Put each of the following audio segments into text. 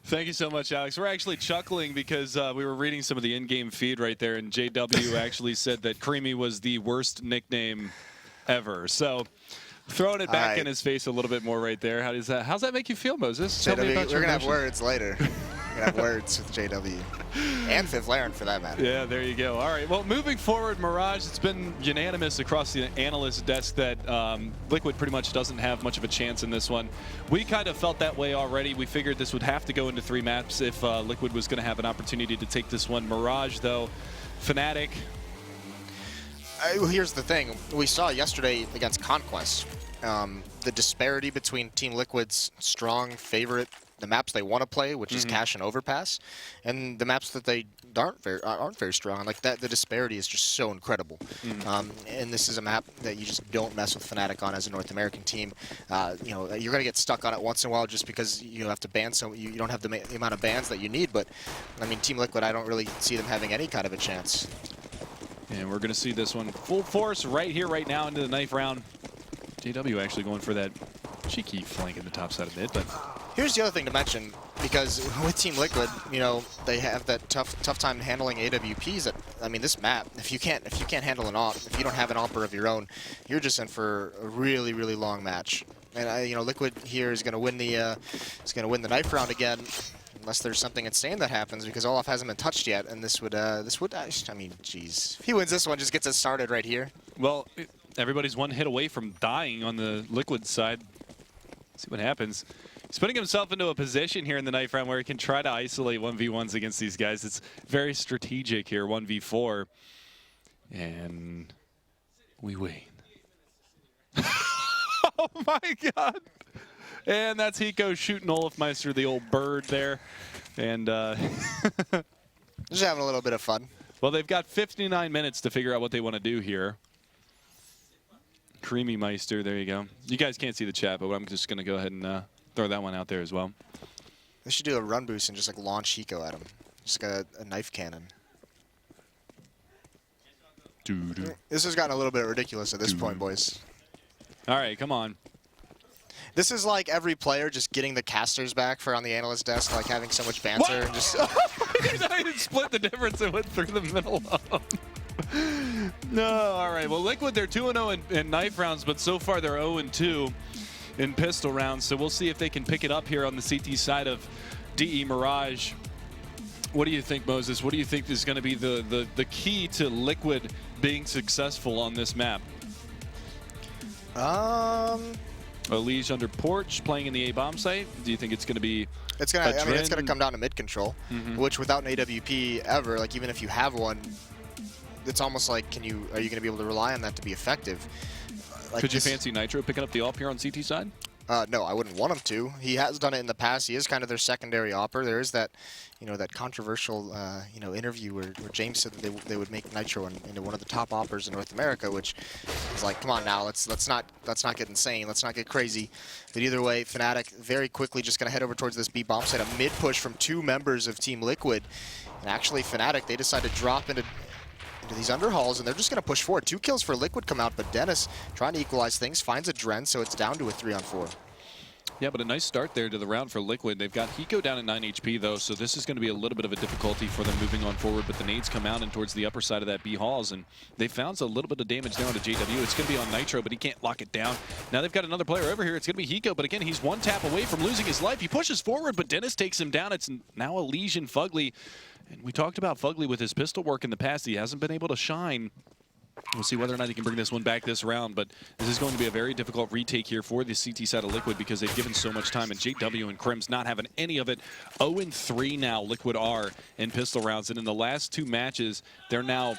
Thank you so much, Alex. We're actually chuckling because we were reading some of the in-game feed right there, and JW actually said that Creamy was the worst nickname ever. So throwing it back in his face a little bit more right there. How's that make you feel, Moses? Tell me about we're going to have words later. We're going to have words with JW. And Fifth Laren, for that matter. Yeah, there you go. All right, well, moving forward, Mirage, it's been unanimous across the analyst desk that Liquid pretty much doesn't have much of a chance in this one. We kind of felt that way already. We figured this would have to go into 3 maps if Liquid was going to have an opportunity to take this one. Mirage, though, Fnatic. Here's the thing. We saw yesterday against Conquest the disparity between Team Liquid's strong favorite, the maps they want to play, which is Cache and Overpass, and the maps that they aren't very strong. Like that, the disparity is just so incredible. And this is a map that you just don't mess with Fnatic on as a North American team. You know, you're gonna get stuck on it once in a while just because you have to ban you don't have the amount of bans that you need. But I mean, Team Liquid, I don't really see them having any kind of a chance. And we're going to see this one full force right here, right now into the knife round. JW actually going for that cheeky flank in the top side of mid. But here's the other thing to mention, because with Team Liquid, you know, they have that tough time handling AWPs. That, I mean, this map, if you can't handle an AWP, if you don't have an AWPer of your own, you're just in for a really, really long match. And you know, Liquid here is going to win the knife round again. Unless there's something insane that happens, because Olaf hasn't been touched yet, and this would I mean, geez. If he wins this one, just gets us started right here. Well, everybody's one hit away from dying on the Liquid side. Let's see what happens. He's putting himself into a position here in the knife round where he can try to isolate 1v1s against these guys. It's very strategic here, 1v4. And we wait. Oh my God. And that's Hiko shooting Olafmeister, the old bird there. And just having a little bit of fun. Well, they've got 59 minutes to figure out what they want to do here. Creamy Meister, there you go. You guys can't see the chat, but I'm just going to go ahead and throw that one out there as well. They should do a run boost and just like launch Hiko at him. Just like a knife cannon. This has gotten a little bit ridiculous at this point, boys. All right, come on. This is like every player just getting the casters back for on the analyst desk, like having so much banter and just. I didn't split the difference and went through the middle of them. No, all right. Well, Liquid, they're 2-0 in knife rounds, but so far they're 0-2 in pistol rounds. So we'll see if they can pick it up here on the CT side of DE Mirage. What do you think, Moses? What do you think is going to be the key to Liquid being successful on this map? Liege under Porch playing in the A-bomb site. Do you think it's going to be? It's going to come down to mid control, which without an AWP ever, like even if you have one, it's almost like are you going to be able to rely on that to be effective? Like Could you fancy Nitro picking up the AWP here on CT side? No, I wouldn't want him to. He has done it in the past. He is kind of their secondary AWPer. There is that, you know, that controversial, you know, interview where James said that they would make Nitro into one of the top AWPers in North America, which is like, come on now, let's not get insane, let's not get crazy. But either way, Fnatic very quickly just gonna head over towards this B bomb site. A mid push from 2 members of Team Liquid, and actually Fnatic, they decide to drop into these underhauls, and they're just going to push forward. 2 kills for Liquid come out, but Dennis trying to equalize things, finds a Dren, so it's down to a 3-on-4. Yeah, but a nice start there to the round for Liquid. They've got Hiko down at 9 HP, though, so this is going to be a little bit of a difficulty for them moving on forward, but the nades come out and towards the upper side of that B halls, and they found a little bit of damage there onto JW. It's going to be on Nitro, but he can't lock it down. Now they've got another player over here. It's going to be Hiko, but again, he's 1 tap away from losing his life. He pushes forward, but Dennis takes him down. It's now a Legion Fugly. And we talked about Fugly with his pistol work in the past. He hasn't been able to shine. We'll see whether or not he can bring this one back this round, but this is going to be a very difficult retake here for the CT side of Liquid because they've given so much time, and JW and Crim's not having any of it. 0-3 now, Liquid are in pistol rounds, and in the last 2 matches, they're now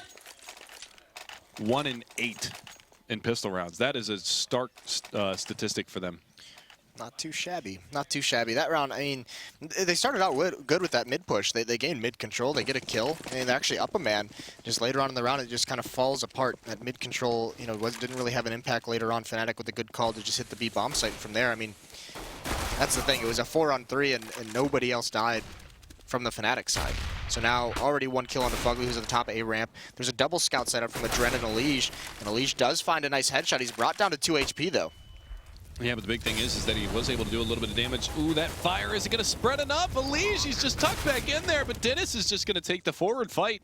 1-8 in pistol rounds. That is a stark statistic for them. Not too shabby. Not too shabby. That round, I mean, they started out good with that mid push. They gained mid control. They get a kill, and they actually up a man. Just later on in the round, it just kind of falls apart. That mid control, you know, didn't really have an impact later on. Fnatic with a good call to just hit the B bomb site. And from there, I mean, that's the thing. It was a 4-on-3, and nobody else died from the Fnatic side. So now already 1 kill on the Fugly, who's at the top A ramp. There's a double scout set up from a Dren and a Liege does find a nice headshot. He's brought down to 2 HP though. Yeah, but the big thing is that he was able to do a little bit of damage. Ooh, that fire isn't going to spread enough. Elige, he's just tucked back in there, but Dennis is just going to take the forward fight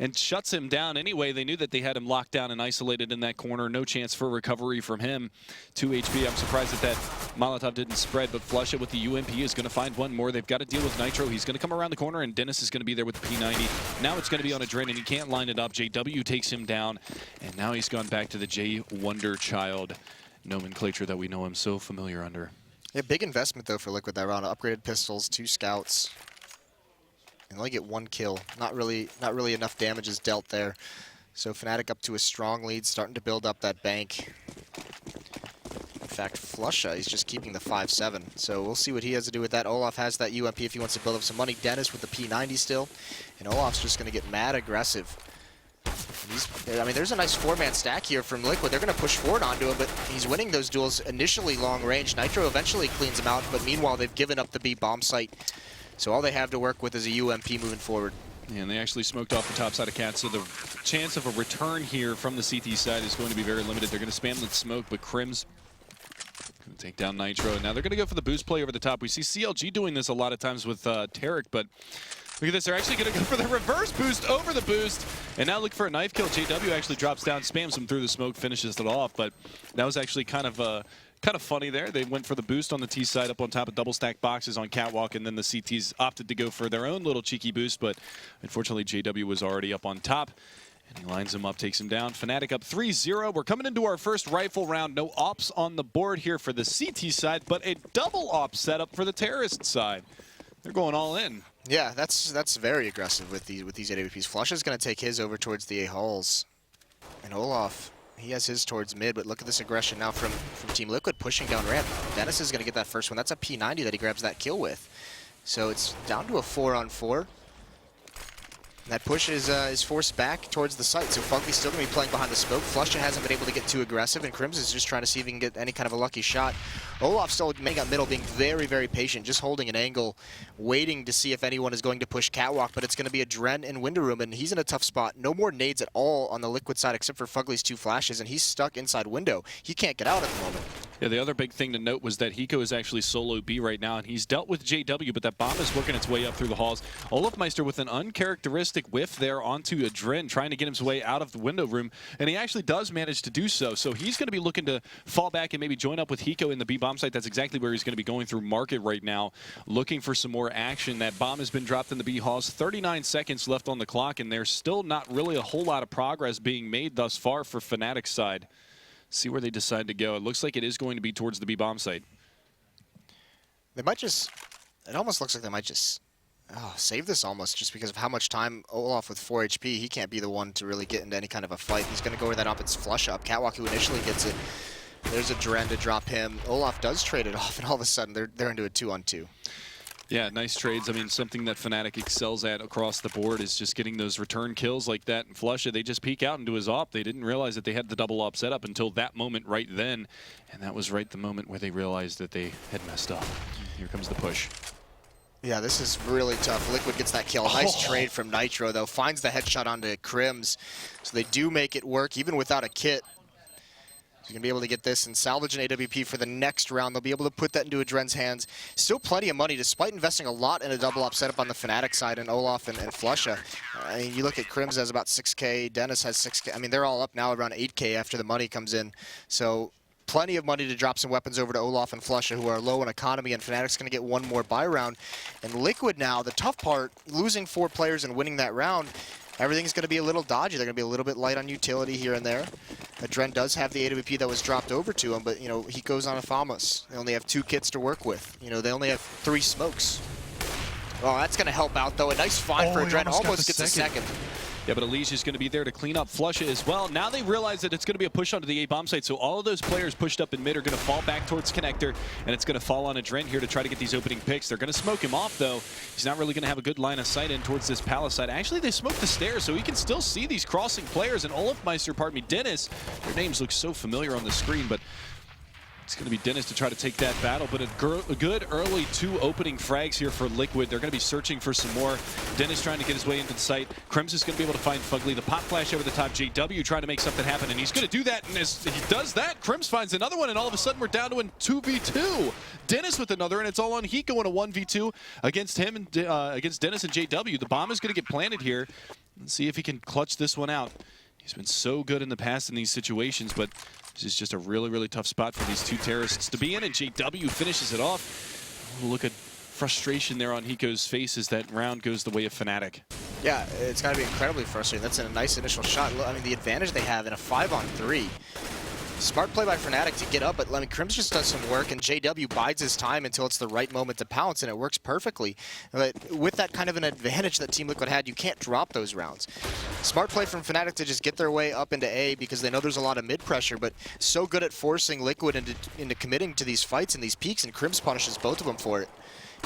and shuts him down anyway. They knew that they had him locked down and isolated in that corner. No chance for recovery from him. 2 HP. I'm surprised that Molotov didn't spread, but Flusha with the UMP is going to find one more. They've got to deal with Nitro. He's going to come around the corner, and Dennis is going to be there with the P90. Now it's going to be on a Dren, and he can't line it up. JW takes him down, and now he's gone back to the J Wonderchild nomenclature that we know him so familiar under. Yeah, big investment though for Liquid that round. Upgraded pistols, 2 scouts, and only get 1 kill. Not really enough damage is dealt there. So Fnatic up to a strong lead, starting to build up that bank. In fact, Flusha is just keeping the 5-7. So we'll see what he has to do with that. Olaf has that UMP if he wants to build up some money. Dennis with the P90 still, and Olaf's just going to get mad aggressive. I mean, there's a nice 4-man stack here from Liquid. They're going to push forward onto him, but he's winning those duels initially long range. Nitro eventually cleans him out, but meanwhile, they've given up the B bomb site. So all they have to work with is a UMP moving forward. Yeah, and they actually smoked off the top side of Cat, so the chance of a return here from the CT side is going to be very limited. They're going to spam the smoke, but Crim's going to take down Nitro. And now they're going to go for the boost play over the top. We see CLG doing this a lot of times with Tarek, but look at this. They're actually going to go for the reverse boost over the boost. And now look for a knife kill. JW actually drops down, spams him through the smoke, finishes it off. But that was actually kind of funny there. They went for the boost on the T side up on top of double stack boxes on Catwalk, and then the CTs opted to go for their own little cheeky boost. But unfortunately, JW was already up on top. And he lines him up, takes him down. Fnatic up 3-0. We're coming into our first rifle round. No ops on the board here for the CT side, but a double op setup for the terrorist side. They're going all in. Yeah, that's very aggressive with these AWPs. Flusha's going to take his over towards the A halls, and Olaf, he has his towards mid. But look at this aggression now from Team Liquid pushing down ramp. Dennis is going to get that first one. That's a P90 that he grabs that kill with. So it's down to a 4-on-4. That push is forced back towards the site, so Fugly's still going to be playing behind the smoke. Flusha hasn't been able to get too aggressive, and Crims is just trying to see if he can get any kind of a lucky shot. Olaf still making up middle, being very, very patient, just holding an angle, waiting to see if anyone is going to push Catwalk, but it's going to be a Dren in window room, and he's in a tough spot. No more nades at all on the Liquid side except for Fugly's 2 flashes, and he's stuck inside window. He can't get out at the moment. Yeah, the other big thing to note was that Hiko is actually solo B right now, and he's dealt with JW, but that bomb is working its way up through the halls. Olafmeister with an uncharacteristic whiff there onto a Dren, trying to get his way out of the window room, and he actually does manage to do so. So he's going to be looking to fall back and maybe join up with Hiko in the B bomb site. That's exactly where he's going to be going through market right now, looking for some more action. That bomb has been dropped in the B halls. 39 seconds left on the clock, and there's still not really a whole lot of progress being made thus far for Fnatic's side. See where they decide to go. It looks like it is going to be towards the B bomb site. They might just, it almost looks like they might just save this almost just because of how much time Olaf with 4 HP, he can't be the one to really get into any kind of a fight. He's going to go where that up. It's flush up. Catwalk who initially gets it. There's a Dren to drop him. Olaf does trade it off, and all of a sudden they're into a 2-on-2. Yeah, nice trades. I mean, something that Fnatic excels at across the board is just getting those return kills like that. And Flusha, they just peek out into his op. They didn't realize that they had the double op set up until that moment right then. And that was right the moment where they realized that they had messed up. Here comes the push. Yeah, this is really tough. Liquid gets that kill. Nice trade from Nitro, though. Finds the headshot onto Crims. So they do make it work, even without a kit. You're going to be able to get this and salvage an AWP for the next round. They'll be able to put that into a Dren's hands. Still plenty of money, despite investing a lot in a double up setup on the Fnatic side, and Olaf and Flusha. I mean, you look at Crims has about 6K, Dennis has 6K. I mean, they're all up now around 8K after the money comes in. So plenty of money to drop some weapons over to Olaf and Flusha, who are low in economy, and Fnatic's going to get one more buy round. And Liquid now, the tough part, losing 4 players and winning that round, everything's going to be a little dodgy. They're going to be a little bit light on utility here and there. Dren does have the AWP that was dropped over to him, but, you know, he goes on a Famas. They only have 2 kits to work with. You know, they only have 3 smokes. Oh, that's going to help out, though. A nice find for a Dren. Almost gets a second. Yeah, but Elige is going to be there to clean up Flusha as well. Now they realize that it's going to be a push onto the A bomb site, so all of those players pushed up in mid are going to fall back towards Connector, and it's going to fall on a Dren here to try to get these opening picks. They're going to smoke him off, though. He's not really going to have a good line of sight in towards this palace side. Actually, they smoked the stairs, so he can still see these crossing players. And Olafmeister, pardon me, Dennis, their names look so familiar on the screen, but It's going to be Dennis to try to take that battle, but a good early 2 opening frags here for Liquid. They're going to be searching for some more. Dennis trying to get his way into the site. Krems is going to be able to find Fugly. The pop flash over the top. JW trying to make something happen, and he's going to do that. And as he does that, Krems finds another one, and all of a sudden we're down to a 2v2. Dennis with another, and it's all on Hiko in a 1v2 against him and against Dennis and JW. The bomb is going to get planted here. Let's see if he can clutch this one out. He's been so good in the past in these situations, but this is just a really, really tough spot for these 2 terrorists to be in, and JW finishes it off. Look at frustration there on Hiko's face as that round goes the way of Fnatic. Yeah, it's got to be incredibly frustrating. That's a nice initial shot. I mean, the advantage they have in a 5-on-3. Smart play by Fnatic to get up, but I mean, Krems just does some work, and JW bides his time until it's the right moment to pounce, and it works perfectly. But with that kind of an advantage that Team Liquid had, you can't drop those rounds. Smart play from Fnatic to just get their way up into A because they know there's a lot of mid-pressure, but so good at forcing Liquid into committing to these fights and these peaks, and Krems punishes both of them for it.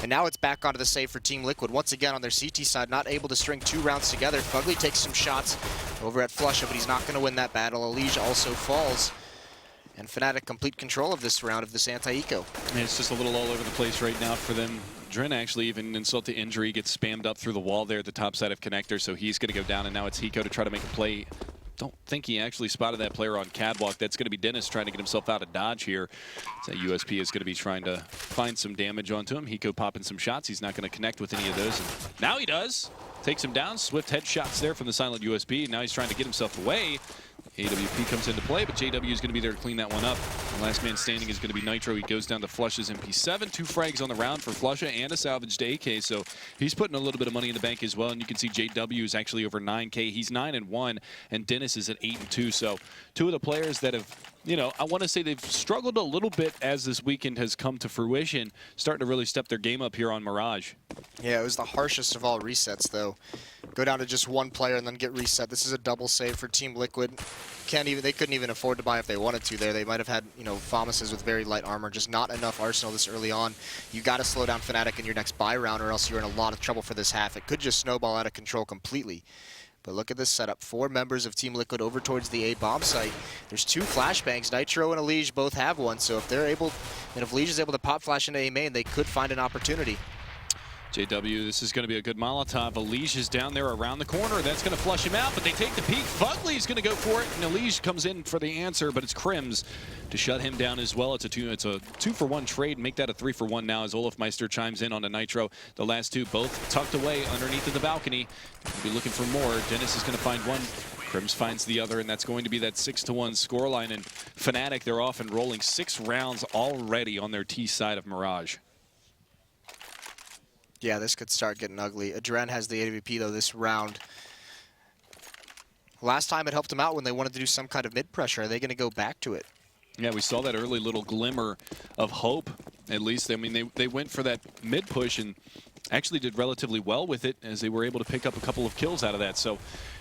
And now it's back onto the save for Team Liquid. Once again on their CT side, not able to string 2 rounds together. Fugly takes some shots over at Flusha, but he's not going to win that battle. Elige also falls. And Fnatic complete control of this round of this anti-eco. It's just a little all over the place right now for them. Dren actually, even insult to injury, gets spammed up through the wall there at the top side of Connector, so he's going to go down, and now it's Hiko to try to make a play. Don't think he actually spotted that player on Catwalk. That's going to be Dennis trying to get himself out of dodge here. So USP is going to be trying to find some damage onto him. Hiko popping some shots. He's not going to connect with any of those. And now he does. Takes him down. Swift headshots there from the silent USB. Now he's trying to get himself away. AWP comes into play, but JW is going to be there to clean that one up. The last man standing is going to be Nitro. He goes down to Flush's MP7. 2 frags on the round for Flusha and a salvaged AK, so he's putting a little bit of money in the bank as well. And you can see JW is actually over 9K. He's 9-1, and Dennis is at 8-2. So 2 of the players that have, you know, I want to say they've struggled a little bit as this weekend has come to fruition, starting to really step their game up here on Mirage. Yeah, it was the harshest of all resets, though. Go down to just 1 player and then get reset. This is a double save for Team Liquid. They couldn't even afford to buy if they wanted to there. They might have had, you know, Thomases with very light armor, just not enough arsenal this early on. You got to slow down Fnatic in your next buy round, or else you're in a lot of trouble for this half. It could just snowball out of control completely. But look at this setup. 4 members of Team Liquid over towards the A bomb site. There's 2 flashbangs. Nitro and Elige both have one, so if they're able, and if Elige is able to pop flash into A main, they could find an opportunity. JW, this is going to be a good Molotov. Elige is down there around the corner. That's going to flush him out, but they take the peek. Fugly is going to go for it, and Elige comes in for the answer, but it's Krems to shut him down as well. It's a 2-for-1 trade. Make that a 3-for-1 now as Olafmeister chimes in on a Nitro. The last 2 both tucked away underneath of the balcony. We'll be looking for more. Dennis is going to find one. Krems finds the other, and that's going to be that 6-1 scoreline. And Fnatic, they're off and rolling 6 rounds already on their T side of Mirage. Yeah, this could start getting ugly. Adren has the AWP, though, this round. Last time it helped them out when they wanted to do some kind of mid-pressure. Are they going to go back to it? Yeah, we saw that early little glimmer of hope, at least. I mean, they went for that mid-push and actually did relatively well with it as they were able to pick up a couple of kills out of that. So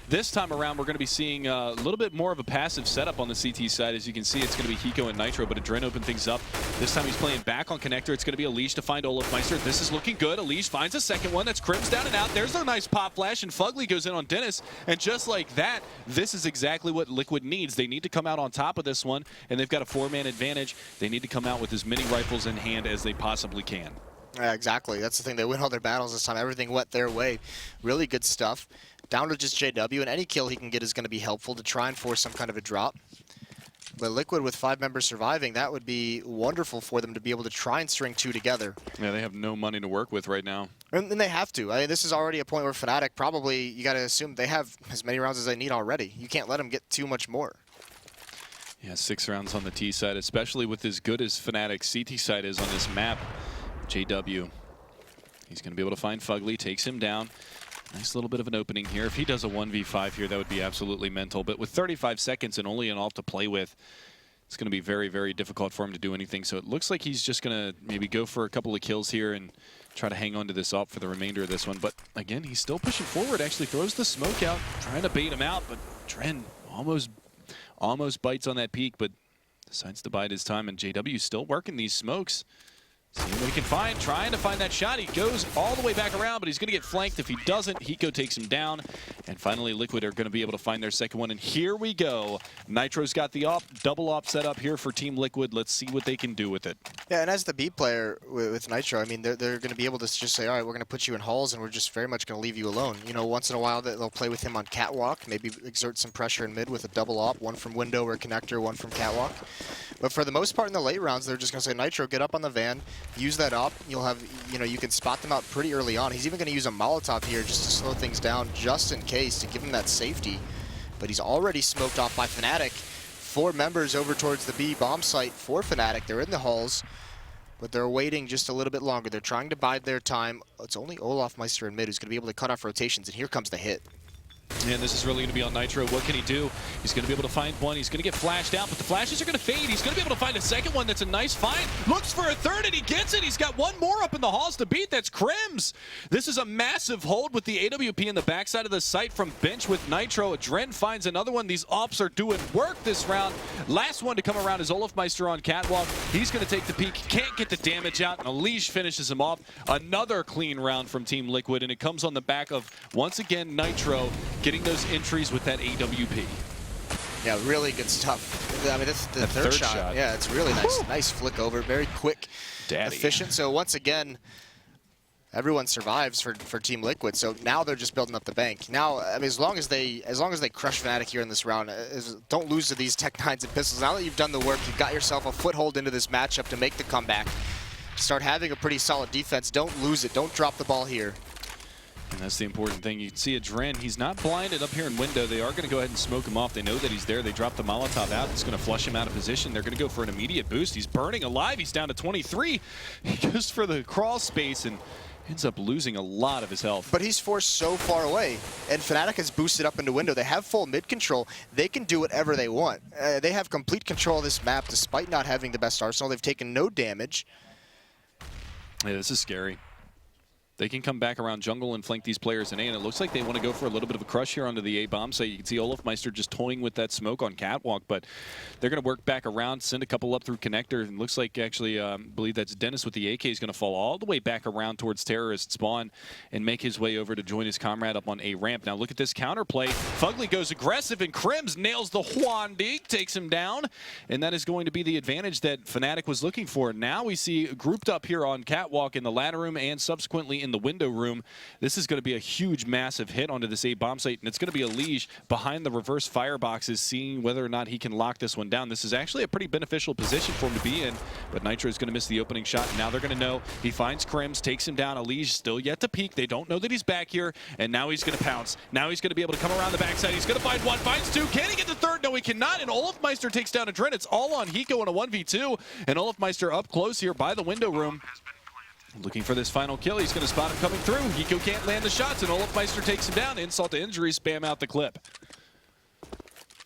this time around, we're going to be seeing a little bit more of a passive setup on the CT side. As you can see, it's going to be Hiko and Nitro, but Adren opened things up. This time he's playing back on Connector. It's going to be Elige to find Olafmeister. This is looking good. Elige finds a second one. That's Krems down and out. There's a nice pop flash, and Fugly goes in on Dennis. And just like that, this is exactly what Liquid needs. They need to come out on top of this one, and they've got a 4-man advantage. They need to come out with as many rifles in hand as they possibly can. Yeah, exactly. That's the thing. They win all their battles this time. Everything went their way. Really good stuff. Down to just JW, and any kill he can get is going to be helpful to try and force some kind of a drop. But Liquid with 5 members surviving, that would be wonderful for them to be able to try and string 2 together. Yeah, they have no money to work with right now. And they have to. I mean, this is already a point where Fnatic probably, you got to assume they have as many rounds as they need already. You can't let them get too much more. Yeah, 6 rounds on the T side, especially with as good as Fnatic's CT side is on this map. JW, he's going to be able to find Fugly, takes him down. Nice little bit of an opening here. If he does a 1v5 here, that would be absolutely mental. But with 35 seconds and only an ult to play with, it's going to be very, very difficult for him to do anything. So it looks like he's just going to maybe go for a couple of kills here and try to hang on to this ult for the remainder of this one. But again, he's still pushing forward, actually throws the smoke out, trying to bait him out. But Dren almost bites on that peak, but decides to bide his time. And JW still working these smokes. See what he can find, trying to find that shot. He goes all the way back around, but he's going to get flanked. If he doesn't, Hiko takes him down. And finally, Liquid are going to be able to find their second one. And here we go. Nitro's got the double op set up here for Team Liquid. Let's see what they can do with it. Yeah, and as the B player with Nitro, I mean, they're going to be able to just say, all right, we're going to put you in halls, and we're just very much going to leave you alone. You know, once in a while, they'll play with him on catwalk, maybe exert some pressure in mid with a double op, one from window or connector, one from catwalk. But for the most part in the late rounds, they're just going to say, Nitro, get up on the van, use that op. You'll have, you know, you can spot them out pretty early on. He's even going to use a Molotov here just to slow things down, just in case, to give him that safety. But he's already smoked off by Fnatic. 4 members over towards the B bomb site for Fnatic. They're in the halls, but they're waiting just a little bit longer. They're trying to bide their time. It's only Olofmeister in mid who's going to be able to cut off rotations, and here comes the hit. And this is really going to be on Nitro. What can he do? He's going to be able to find one. He's going to get flashed out, but the flashes are going to fade. He's going to be able to find a second one. That's a nice find. Looks for a third, and he gets it. He's got one more up in the halls to beat. That's Crims. This is a massive hold with the AWP in the backside of the site from bench with Nitro. Dren finds another one. These ops are doing work this round. Last one to come around is Olofmeister on catwalk. He's going to take the peek. Can't get the damage out, and Elige finishes him off. Another clean round from Team Liquid, and it comes on the back of, once again, Nitro getting those entries with that AWP. Yeah, really good stuff. I mean, that's the third shot. Yeah, it's really nice. Woo! Nice flick over, very quick, efficient. So once again, everyone survives for Team Liquid. So now they're just building up the bank. Now, I mean, as long as they crush Fnatic here in this round, don't lose to these Tech 9s and pistols. Now that you've done the work, you've got yourself a foothold into this matchup to make the comeback. Start having a pretty solid defense. Don't lose it. Don't drop the ball here. And that's the important thing. You can see Dren, he's not blinded up here in window. They are going to go ahead and smoke him off. They know that he's there. They drop the Molotov out. It's going to flush him out of position. They're going to go for an immediate boost. He's burning alive. He's down to 23. He goes for the crawl space and ends up losing a lot of his health. But he's forced so far away, and Fnatic has boosted up into window. They have full mid control. They can do whatever they want. They have complete control of this map despite not having the best arsenal. They've taken no damage. Yeah, this is scary. They can come back around jungle and flank these players in A, and it looks like they want to go for a little bit of a crush here onto the A bomb. So you can see Olofmeister just toying with that smoke on catwalk, but they're going to work back around, send a couple up through connector, and looks like actually, I believe that's Dennis with the AK is going to fall all the way back around towards terrorist spawn and make his way over to join his comrade up on A ramp. Now look at this counterplay. Fugly goes aggressive, and Crims nails the Juan Dig, takes him down, and that is going to be the advantage that Fnatic was looking for. Now we see grouped up here on catwalk in the ladder room and subsequently in the window room. This is going to be a huge, massive hit onto this A bomb site, and it's going to be Elige behind the reverse fireboxes, seeing whether or not he can lock this one down. This is actually a pretty beneficial position for him to be in, but Nitro is going to miss the opening shot. Now they're going to know. He finds Crims, takes him down. Elige still yet to peek. They don't know that he's back here, and now he's going to pounce. Now he's going to be able to come around the backside. He's going to find one, finds two. Can he get the third? No, he cannot, and Olofmeister takes down Dren. It's all on Hiko in a 1v2, and Olofmeister up close here by the window room. Looking for this final kill. He's going to spot him coming through. Hiko can't land the shots, and Olofmeister takes him down. Insult to injury, spam out the clip.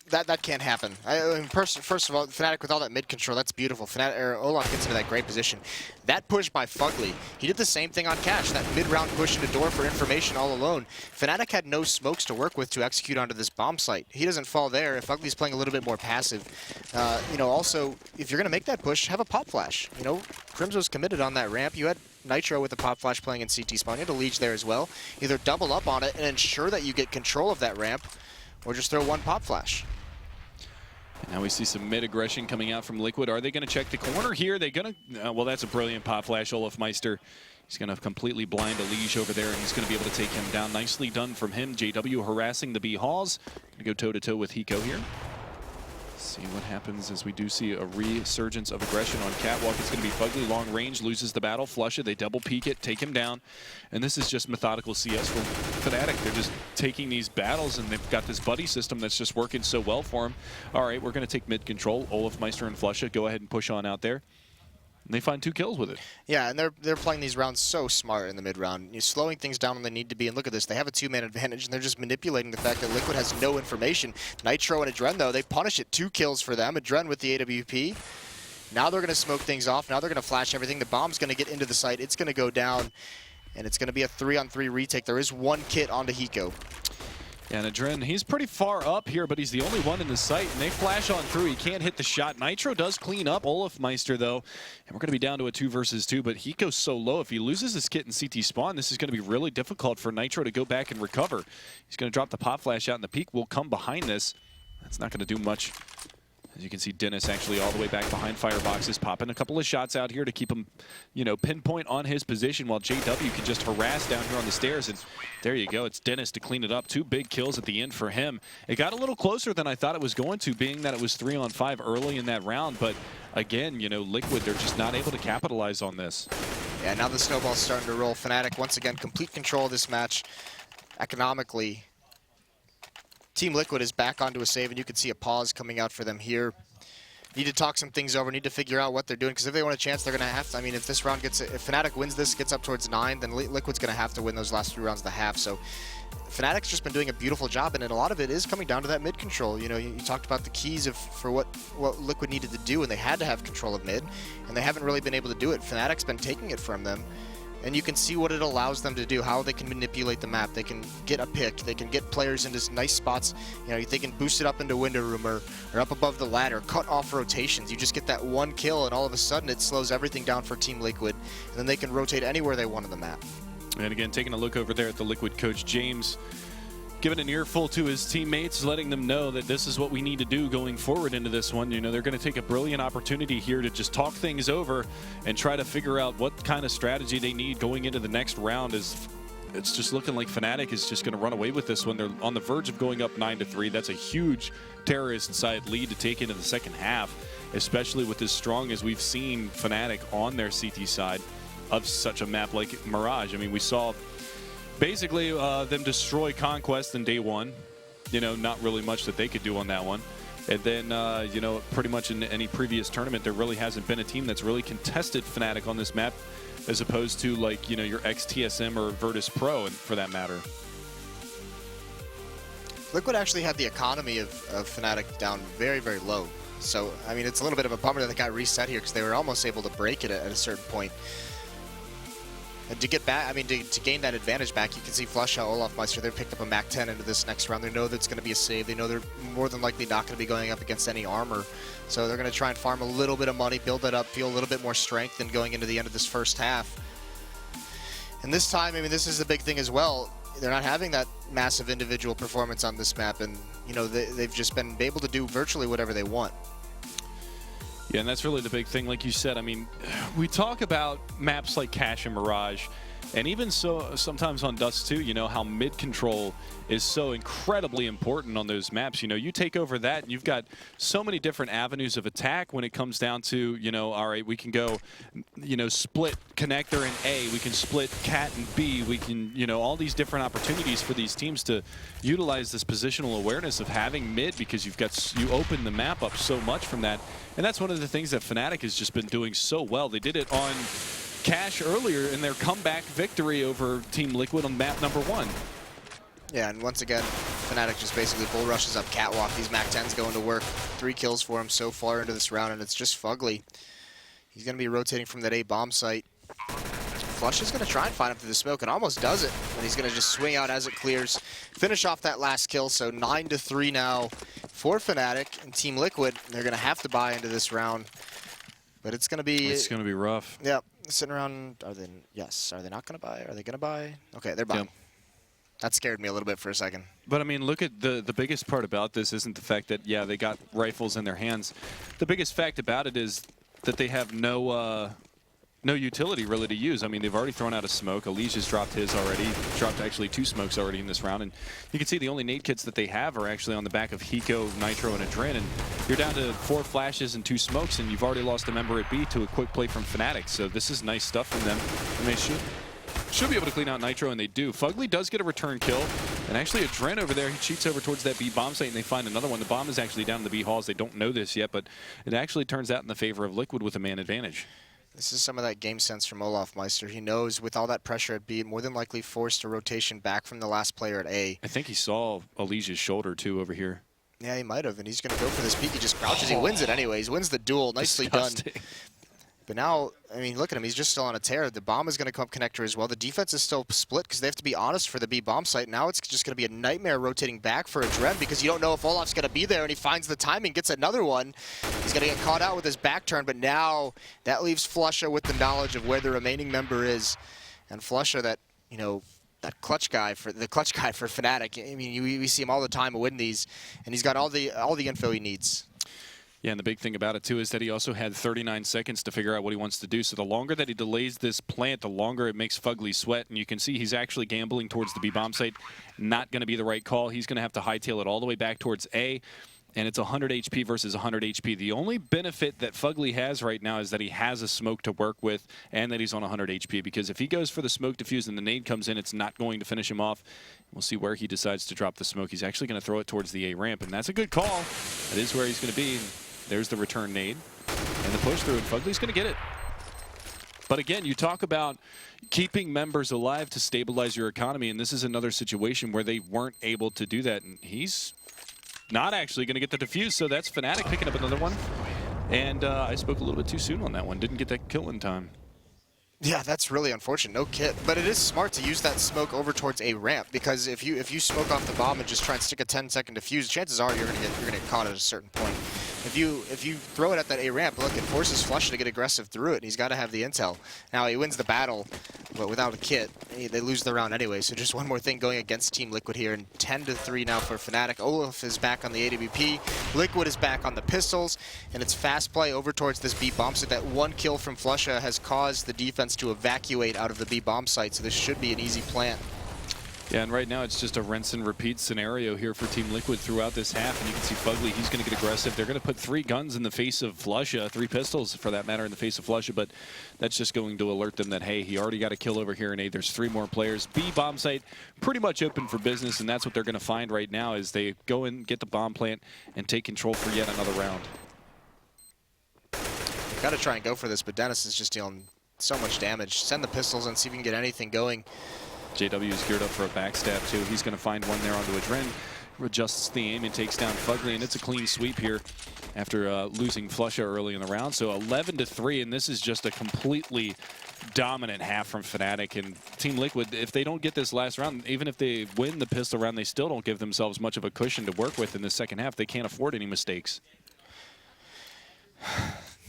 That can't happen. I mean, first of all, Fnatic with all that mid control, that's beautiful. Olaf gets into that great position. That push by Fugly, he did the same thing on Cash, that mid-round push into door for information all alone. Fnatic had no smokes to work with to execute onto this bomb site. He doesn't fall there. If Fugly's playing a little bit more passive, you know, also, if you're going to make that push, have a pop flash. You know, Crims was committed on that ramp. You had Nitro with the pop flash playing in CT spawn. You had Elige there as well. Either double up on it and ensure that you get control of that ramp, or just throw one pop flash. Now we see some mid-aggression coming out from Liquid. Are they going to check the corner here? They're going to... well, that's a brilliant pop flash, Olofmeister. He's going to completely blind Elige over there, and he's going to be able to take him down. Nicely done from him. JW harassing the B halls. Going to go toe-to-toe with Hiko here. See what happens as we do see a resurgence of aggression on catwalk. It's going to be Fugly, long range, loses the battle, flush it, they double peek it, take him down. And this is just methodical CS from Fnatic. They're just taking these battles, and they've got this buddy system that's just working so well for them. All right, we're going to take mid control. Olofmeister and Flusha, go ahead and push on out there. And they find 2 kills with it. Yeah, and they're playing these rounds so smart in the mid-round. You're slowing things down when they need to be, and look at this. They have a 2-man advantage, and they're just manipulating the fact that Liquid has no information. Nitro and Adren, though, they punish it. 2 kills for them. Adren with the AWP. Now they're going to smoke things off. Now they're going to flash everything. The bomb's going to get into the site. It's going to go down, and it's going to be a 3-on-3 retake. There is 1 kit onto Hiko. And Adren, he's pretty far up here, but he's the only one in the site, and they flash on through. He can't hit the shot. Nitro does clean up Olafmeister, though, and we're going to be down to a 2 versus 2, but he goes so low. If he loses his kit in CT spawn, this is going to be really difficult for Nitro to go back and recover. He's going to drop the pop flash out, and the peak will come behind this. That's not going to do much. As you can see, Dennis actually all the way back behind fireboxes, popping a couple of shots out here to keep him, you know, pinpoint on his position, while JW can just harass down here on the stairs. And there you go. It's Dennis to clean it up. 2 big kills at the end for him. It got a little closer than I thought it was going to, being that it was 3-on-5 early in that round. But again, you know, Liquid, they're just not able to capitalize on this. Yeah, now the snowball's starting to roll. Fnatic, once again, complete control of this match economically. Team Liquid is back onto a save, and you can see a pause coming out for them here. Need to talk some things over, need to figure out what they're doing, because if they want a chance, they're going to have to. I mean, if this round gets, if Fnatic wins this, gets up towards 9, then Liquid's going to have to win those last 3 rounds of the half. So Fnatic's just been doing a beautiful job, and a lot of it is coming down to that mid control. You know, you talked about the keys for what Liquid needed to do, and they had to have control of mid, and they haven't really been able to do it. Fnatic's been taking it from them. And you can see what it allows them to do, how they can manipulate the map. They can get a pick, they can get players into nice spots. You know, they can boost it up into window room or up above the ladder, cut off rotations. You just get that 1 kill, and all of a sudden it slows everything down for Team Liquid. And then they can rotate anywhere they want on the map. And again, taking a look over there at the Liquid coach, James, giving an earful to his teammates, letting them know that this is what we need to do going forward into this one. You know, they're going to take a brilliant opportunity here to just talk things over and try to figure out what kind of strategy they need going into the next round. As it's just looking like Fnatic is just going to run away with this one. They're on the verge of going up 9-3. That's a huge terrorist side lead to take into the second half, especially with as strong as we've seen Fnatic on their CT side of such a map like Mirage. I mean, we saw basically them destroy Conquest in day 1. You know, not really much that they could do on that one. And then, you know, pretty much in any previous tournament, there really hasn't been a team that's really contested Fnatic on this map, as opposed to, like, you know, your ex-TSM or Virtus Pro, and for that matter. Liquid actually had the economy of Fnatic down very, very low. So, I mean, it's a little bit of a bummer that they got reset here, because they were almost able to break it at a certain point. And to get back, I mean, to gain that advantage back, you can see Flush how Olafmeister, they picked up a Mac 10 into this next round. They know that's going to be a save. They know they're more than likely not going to be going up against any armor. So they're going to try and farm a little bit of money, build that up, feel a little bit more strength than going into the end of this first half. And this time, I mean, this is the big thing as well. They're not having that massive individual performance on this map, and, you know, they've just been able to do virtually whatever they want. Yeah, and that's really the big thing. Like you said, I mean, we talk about maps like Cache and Mirage, and even so sometimes on Dust 2, you know, how mid control is so incredibly important on those maps. You know, you take over that and you've got so many different avenues of attack when it comes down to, you know, all right, we can go, you know, split connector and A, we can split cat and B, we can, you know, all these different opportunities for these teams to utilize this positional awareness of having mid, because you open the map up so much from that. And that's one of the things that Fnatic has just been doing so well. They did it on Cache earlier in their comeback victory over Team Liquid on map number 1. Yeah, and once again, Fnatic just basically bull rushes up catwalk. These Mac 10s going to work. 3 kills for him so far into this round, and it's just Fugly. He's going to be rotating from that A bomb site. Flush is going to try and find him through the smoke, and almost does it. And he's going to just swing out as it clears. Finish off that last kill, so 9-3 now for Fnatic and Team Liquid. They're going to have to buy into this round. But it's going to be... It's going to be rough. Yeah, sitting around... Are they... Yes. Are they not going to buy? Are they going to buy? Okay, they're buying. Yep. That scared me a little bit for a second. But, I mean, look at the biggest part about this isn't the fact that, yeah, they got rifles in their hands. The biggest fact about it is that they have no utility really to use. I mean, they've already thrown out a smoke. Alicia's dropped his already. Dropped actually 2 smokes already in this round. And you can see the only nade kits that they have are actually on the back of Hiko, Nitro, and Adren. And you're down to 4 flashes and 2 smokes, and you've already lost a member at B to a quick play from Fnatic. So this is nice stuff from them. And they should be able to clean out Nitro, and they do. Fugly does get a return kill. And actually Adren over there, he cheats over towards that B bomb site, and they find another one. The bomb is actually down in the B halls. They don't know this yet, but it actually turns out in the favor of Liquid with a man advantage. This is some of that game sense from Olafmeister. He knows with all that pressure at B, more than likely forced a rotation back from the last player at A. I think he saw Alicia's shoulder, too, over here. Yeah, he might have, and he's going to go for this peek. He just crouches. He wins it anyways. Wins the duel. Nicely done. But now, I mean, look at him. He's just still on a tear. The bomb is going to come up connector as well. The defense is still split because they have to be honest for the B bomb site. Now it's just going to be a nightmare rotating back for a Drem because you don't know if Olaf's going to be there, and he finds the timing, gets another one. He's going to get caught out with his back turn, but now that leaves Flusha with the knowledge of where the remaining member is. And Flusha, that, you know, that clutch guy for Fnatic. I mean, we see him all the time win these, and he's got all the info he needs. Yeah, and the big thing about it, too, is that he also had 39 seconds to figure out what he wants to do. So the longer that he delays this plant, the longer it makes Fugly sweat. And you can see he's actually gambling towards the B bomb site. Not going to be the right call. He's going to have to hightail it all the way back towards A. And it's 100 HP versus 100 HP. The only benefit that Fugly has right now is that he has a smoke to work with and that he's on 100 HP. Because if he goes for the smoke defuse and the nade comes in, it's not going to finish him off. We'll see where he decides to drop the smoke. He's actually going to throw it towards the A ramp. And that's a good call. That is where he's going to be. There's the return nade and the push through, and Fugly's going to get it. But again, you talk about keeping members alive to stabilize your economy, and this is another situation where they weren't able to do that. And he's not actually going to get the defuse, so that's Fnatic picking up another one. And I spoke a little bit too soon on that one. Didn't get that kill in time. Yeah, that's really unfortunate. No kit, but it is smart to use that smoke over towards a ramp because if you smoke off the bomb and just try and stick a 10-second defuse, chances are you're gonna get caught at a certain point. If you throw it at that A ramp, look, it forces Flusha to get aggressive through it, and he's got to have the intel. Now he wins the battle, but without a kit, they lose the round anyway. So just one more thing going against Team Liquid here, and 10-3 now for Fnatic. Olaf is back on the AWP, Liquid is back on the pistols, and it's fast play over towards this B bomb site. That one kill from Flusha has caused the defense to evacuate out of the B bomb site, so this should be an easy plant. Yeah, and right now it's just a rinse and repeat scenario here for Team Liquid throughout this half, and you can see Fugly, he's going to get aggressive. They're going to put 3 guns in the face of Flusha, 3 pistols for that matter in the face of Flusha, but that's just going to alert them that, hey, he already got a kill over here in A. There's 3 more players. B bomb site pretty much open for business, and that's what they're going to find right now as they go in, get the bomb plant, and take control for yet another round. Got to try and go for this, but Dennis is just dealing so much damage. Send the pistols and see if you can get anything going. JW is geared up for a backstab too. He's going to find one there onto Adren, adjusts the aim and takes down Fugly, and it's a clean sweep here after losing Flusha early in the round. So 11-3, and this is just a completely dominant half from Fnatic. And Team Liquid, if they don't get this last round, even if they win the pistol round, they still don't give themselves much of a cushion to work with in the second half. They can't afford any mistakes.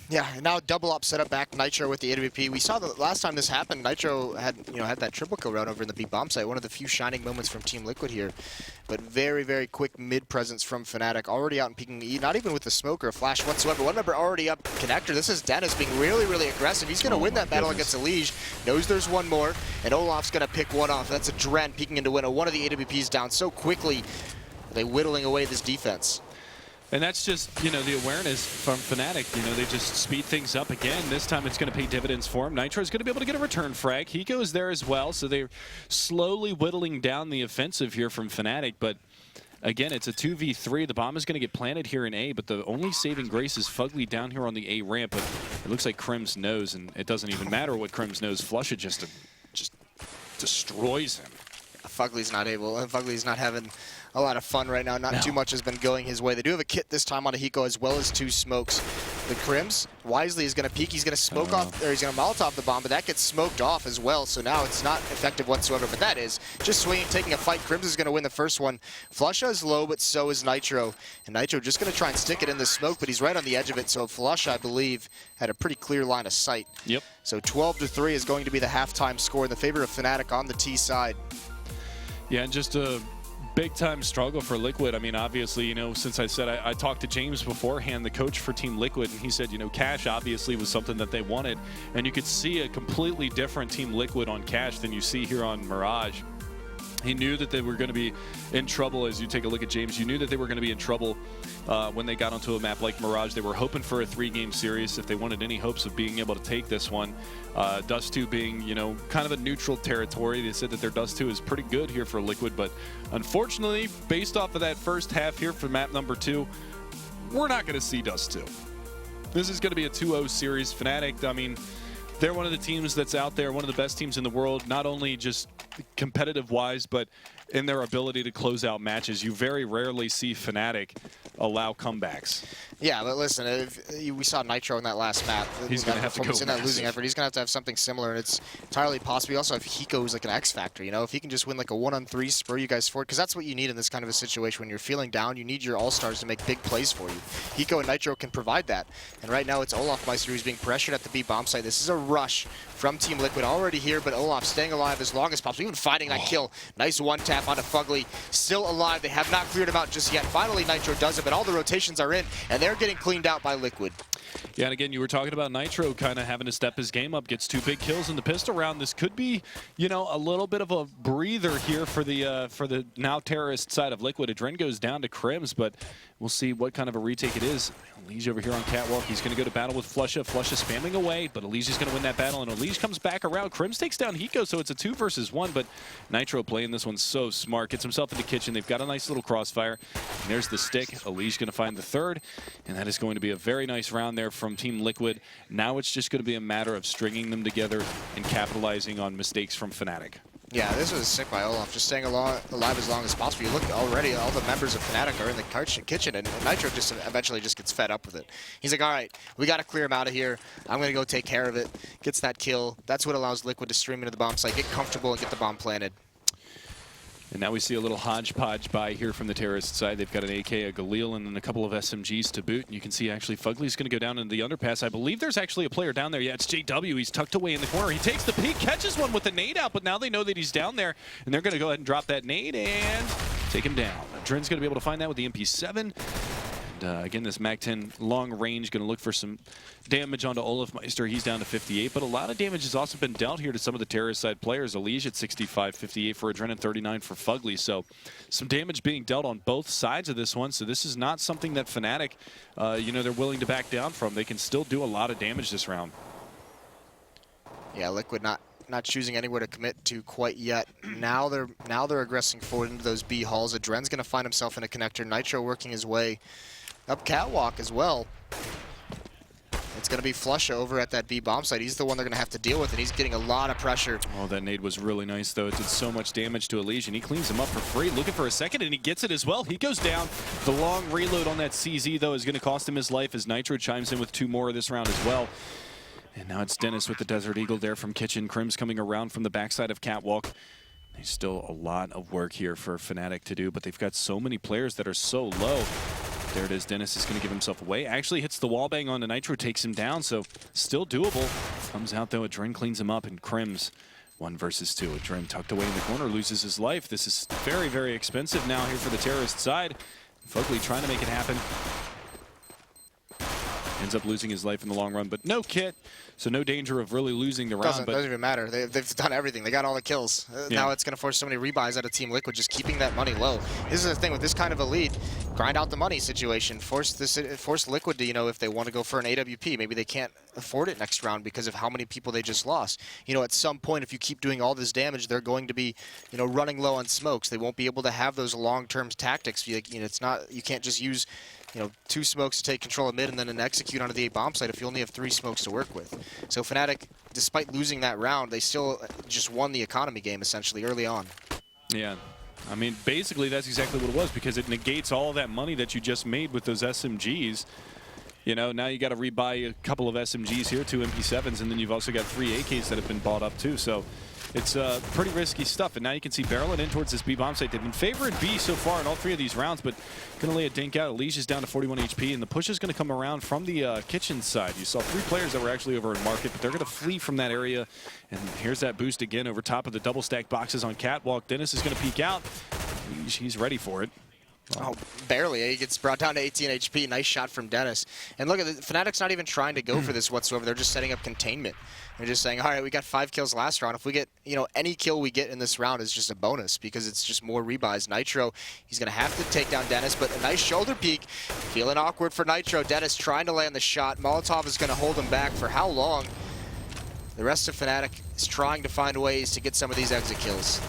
Yeah, and now double up setup back Nitro with the AWP. We saw the last time this happened, Nitro had that triple kill round over in the B bomb site. One of the few shining moments from Team Liquid here. But very, very quick mid presence from Fnatic. Already out and peeking E, not even with the smoke or a flash whatsoever. One member already up connector. This is Dennis being really, really aggressive. He's going to win that battle against Elige. Knows there's one more, and Olaf's going to pick one off. That's a Dren peeking into winner. One of the AWPs down so quickly. They whittling away this defense. And that's just, the awareness from Fnatic. They just speed things up again. This time it's going to pay dividends for him. Nitro's going to be able to get a return frag. He goes there as well, so they're slowly whittling down the offensive here from Fnatic. But again, it's a 2v3. The bomb is going to get planted here in A, but the only saving grace is Fugly down here on the A ramp. But it looks like Krim's knows, and it doesn't even matter what Krim's knows. Flusha just destroys him. Fugly's not having a lot of fun right now. Not too much has been going his way. They do have a kit this time on a Hiko as well as 2 smokes. The Krims, wisely is going to peek. He's going to smoke off, or he's going to Molotov the bomb, but that gets smoked off as well. So now it's not effective whatsoever, but that is just swinging, taking a fight. Krims is going to win the first one. Flusha is low, but so is Nitro. And Nitro just going to try and stick it in the smoke, but he's right on the edge of it. So Flusha, I believe, had a pretty clear line of sight. Yep. So 12-3 is going to be the halftime score in the favor of Fnatic on the T side. Yeah, and just a big-time struggle for Liquid. I mean, obviously, since I said I talked to James beforehand, the coach for Team Liquid, and he said, Cash obviously was something that they wanted, and you could see a completely different Team Liquid on Cash than you see here on Mirage. He knew that they were going to be in trouble. As you take a look at James, you knew that they were going to be in trouble when they got onto a map like Mirage. They were hoping for a 3-game series if they wanted any hopes of being able to take this one. Dust 2 being, kind of a neutral territory. They said that their Dust 2 is pretty good here for Liquid, but unfortunately, based off of that first half here for map number 2, we're not going to see Dust 2. This is going to be a 2-0 series. Fnatic, I mean, they're one of the teams that's out there, one of the best teams in the world, not only just competitive-wise, but in their ability to close out matches. You very rarely see Fnatic allow comebacks. Yeah, but listen, we saw Nitro in that last map. He's going to have to go in that losing effort. He's going to have something similar, and it's entirely possible. We also have Hiko who's like an X factor. You know, if he can just win like a 1-on-3, spur you guys forward, because that's what you need in this kind of a situation. When you're feeling down, you need your all-stars to make big plays for you. Hiko and Nitro can provide that, and right now it's Olaf Meister who's being pressured at the B bomb site. This is a rush from Team Liquid already here, but Olaf staying alive as long as possible, even finding that kill. Nice one tap onto Fugly, still alive. They have not cleared him out just yet. Finally, Nitro does it, but all the rotations are in, and they're getting cleaned out by Liquid. Yeah, and again, you were talking about Nitro kind of having to step his game up, gets 2 big kills in the pistol round. This could be, you know, a little bit of a breather here for the now terrorist side of Liquid. Adren goes down to Crims, but we'll see what kind of a retake it is. Elige over here on Catwalk. He's going to go to battle with Flusha. Flusha spamming away, but Elige is going to win that battle, and Elige comes back around. Crims takes down Hiko, so it's a 2 versus 1, but Nitro playing this one so smart. Gets himself in the kitchen. They've got a nice little crossfire. And there's the stick. Elige going to find the 3rd, and that is going to be a very nice round there from Team Liquid. Now it's just going to be a matter of stringing them together and capitalizing on mistakes from Fnatic. Yeah, this was sick by Olaf, just staying alive as long as possible. You look already, all the members of Fnatic are in the kitchen, and Nitro just eventually just gets fed up with it. He's like, all right, we got to clear him out of here. I'm going to go take care of it. Gets that kill. That's what allows Liquid to stream into the bomb site, get comfortable, and get the bomb planted. And now we see a little hodgepodge by here from the terrorist side. They've got an AK, a Galil, and then a couple of SMGs to boot. And you can see actually Fugly's going to go down into the underpass. I believe there's actually a player down there. Yeah, it's JW. He's tucked away in the corner. He takes the peek, catches one with a nade out, but now they know that he's down there. And they're going to go ahead and drop that nade and take him down. Dren's going to be able to find that with the MP7. Again, this MAC-10 long range going to look for some damage onto Olaf Meister. He's down to 58, but a lot of damage has also been dealt here to some of the terrorist side players. Elige at 65, 58 for Adren, and 39 for Fugly. So some damage being dealt on both sides of this one. So this is not something that Fnatic, you know, they're willing to back down from. They can still do a lot of damage this round. Yeah, Liquid not choosing anywhere to commit to quite yet. Now they're aggressing forward into those B halls. Adren's going to find himself in a connector. Nitro working his way up Catwalk as well. It's going to be Flusha over at that B bomb site. He's the one they're going to have to deal with, and he's getting a lot of pressure. Oh, that nade was really nice, though. It did so much damage to Elige, and he cleans him up for free. Looking for a second, and he gets it as well. He goes down. The long reload on that CZ, though, is going to cost him his life as Nitro chimes in with 2 more this round as well. And now it's Dennis with the Desert Eagle there from Kitchen. Crims coming around from the backside of Catwalk. There's still a lot of work here for Fnatic to do, but they've got so many players that are so low. There it is. Dennis is going to give himself away. Actually hits the wallbang onto Nitro, takes him down, so still doable. Comes out, though. Adren cleans him up, and Crims 1 versus 2. Adren tucked away in the corner, loses his life. This is very, very expensive now here for the terrorist side. Fugly trying to make it happen. Ends up losing his life in the long run, but no kit, so no danger of really losing the round. Doesn't even matter. They've done everything. They got all the kills. Now it's going to force so many rebuys out of Team Liquid, just keeping that money low. This is the thing with this kind of a lead. Grind out the money situation. Force Liquid to, you know, if they want to go for an AWP, maybe they can't afford it next round because of how many people they just lost. You know, at some point, if you keep doing all this damage, they're going to be, you know, running low on smokes. They won't be able to have those long-term tactics. You know, it's not, you can't just use, you know, 2 smokes to take control of mid and then an execute onto the A bomb site if you only have 3 smokes to work with. So Fnatic, despite losing that round, they still just won the economy game essentially early on. Yeah. I mean, basically that's exactly what it was, because it negates all of that money that you just made with those SMGs. You know, now you got to rebuy a couple of SMGs here, 2 MP7s, and then you've also got 3 AKs that have been bought up too. So it's pretty risky stuff. And now you can see barreling in towards this B bomb site. They've been favoring B so far in all 3 of these rounds, but going to lay a dink out. Elige is down to 41 HP, and the push is going to come around from the kitchen side. You saw 3 players that were actually over in market, but they're going to flee from that area. And here's that boost again over top of the double stack boxes on Catwalk. Dennis is going to peek out. He's ready for it. Oh, barely. He gets brought down to 18 HP. Nice shot from Dennis. And look at it. Fnatic's not even trying to go for this whatsoever. They're just setting up containment. They're just saying, all right, we got 5 kills last round. If we get, you know, any kill we get in this round is just a bonus because it's just more rebuys. Nitro, he's going to have to take down Dennis, but a nice shoulder peek. Feeling awkward for Nitro. Dennis trying to land the shot. Molotov is going to hold him back for how long? The rest of Fnatic is trying to find ways to get some of these exit kills.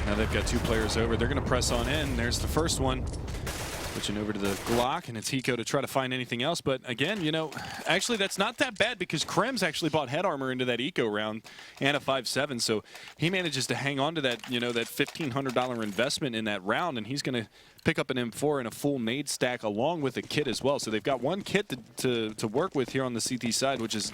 Now they've got 2 players over. They're going to press on in. There's the first one. Switching over to the Glock, and it's Hiko to try to find anything else. But again, you know, actually that's not that bad because Krems actually bought head armor into that eco round and a 5-7. So he manages to hang on to that, you know, that $1,500 investment in that round, and he's going to pick up an M4 and a full nade stack along with a kit as well. So they've got one kit to work with here on the CT side, which is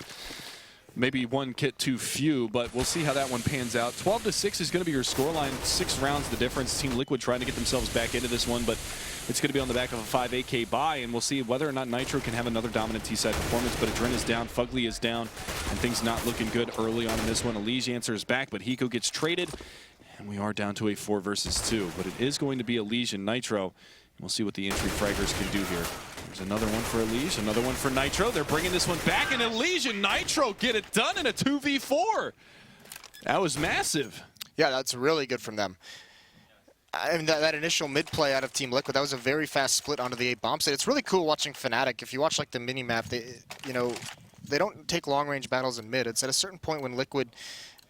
maybe one kit too few, but we'll see how that one pans out. 12-6 is going to be your scoreline. 6 rounds the difference. Team Liquid trying to get themselves back into this one, but it's going to be on the back of a 5 AK buy, and we'll see whether or not Nitro can have another dominant T-side performance. But Adren is down, Fugly is down, and things not looking good early on in this one. Elige answers back, but Hiko gets traded, and we are down to a 4 versus 2. But it is going to be Elige and Nitro. We'll see what the entry fraggers can do here. There's another one for Elige, another one for Nitro. They're bringing this one back, and Elige and Nitro get it done in a 2v4. That was massive. Yeah, that's really good from them. I mean, that initial mid play out of Team Liquid, that was a very fast split onto the 8 bomb site. It's really cool watching Fnatic. If you watch like the mini map, you know, they don't take long range battles in mid. It's at a certain point when Liquid,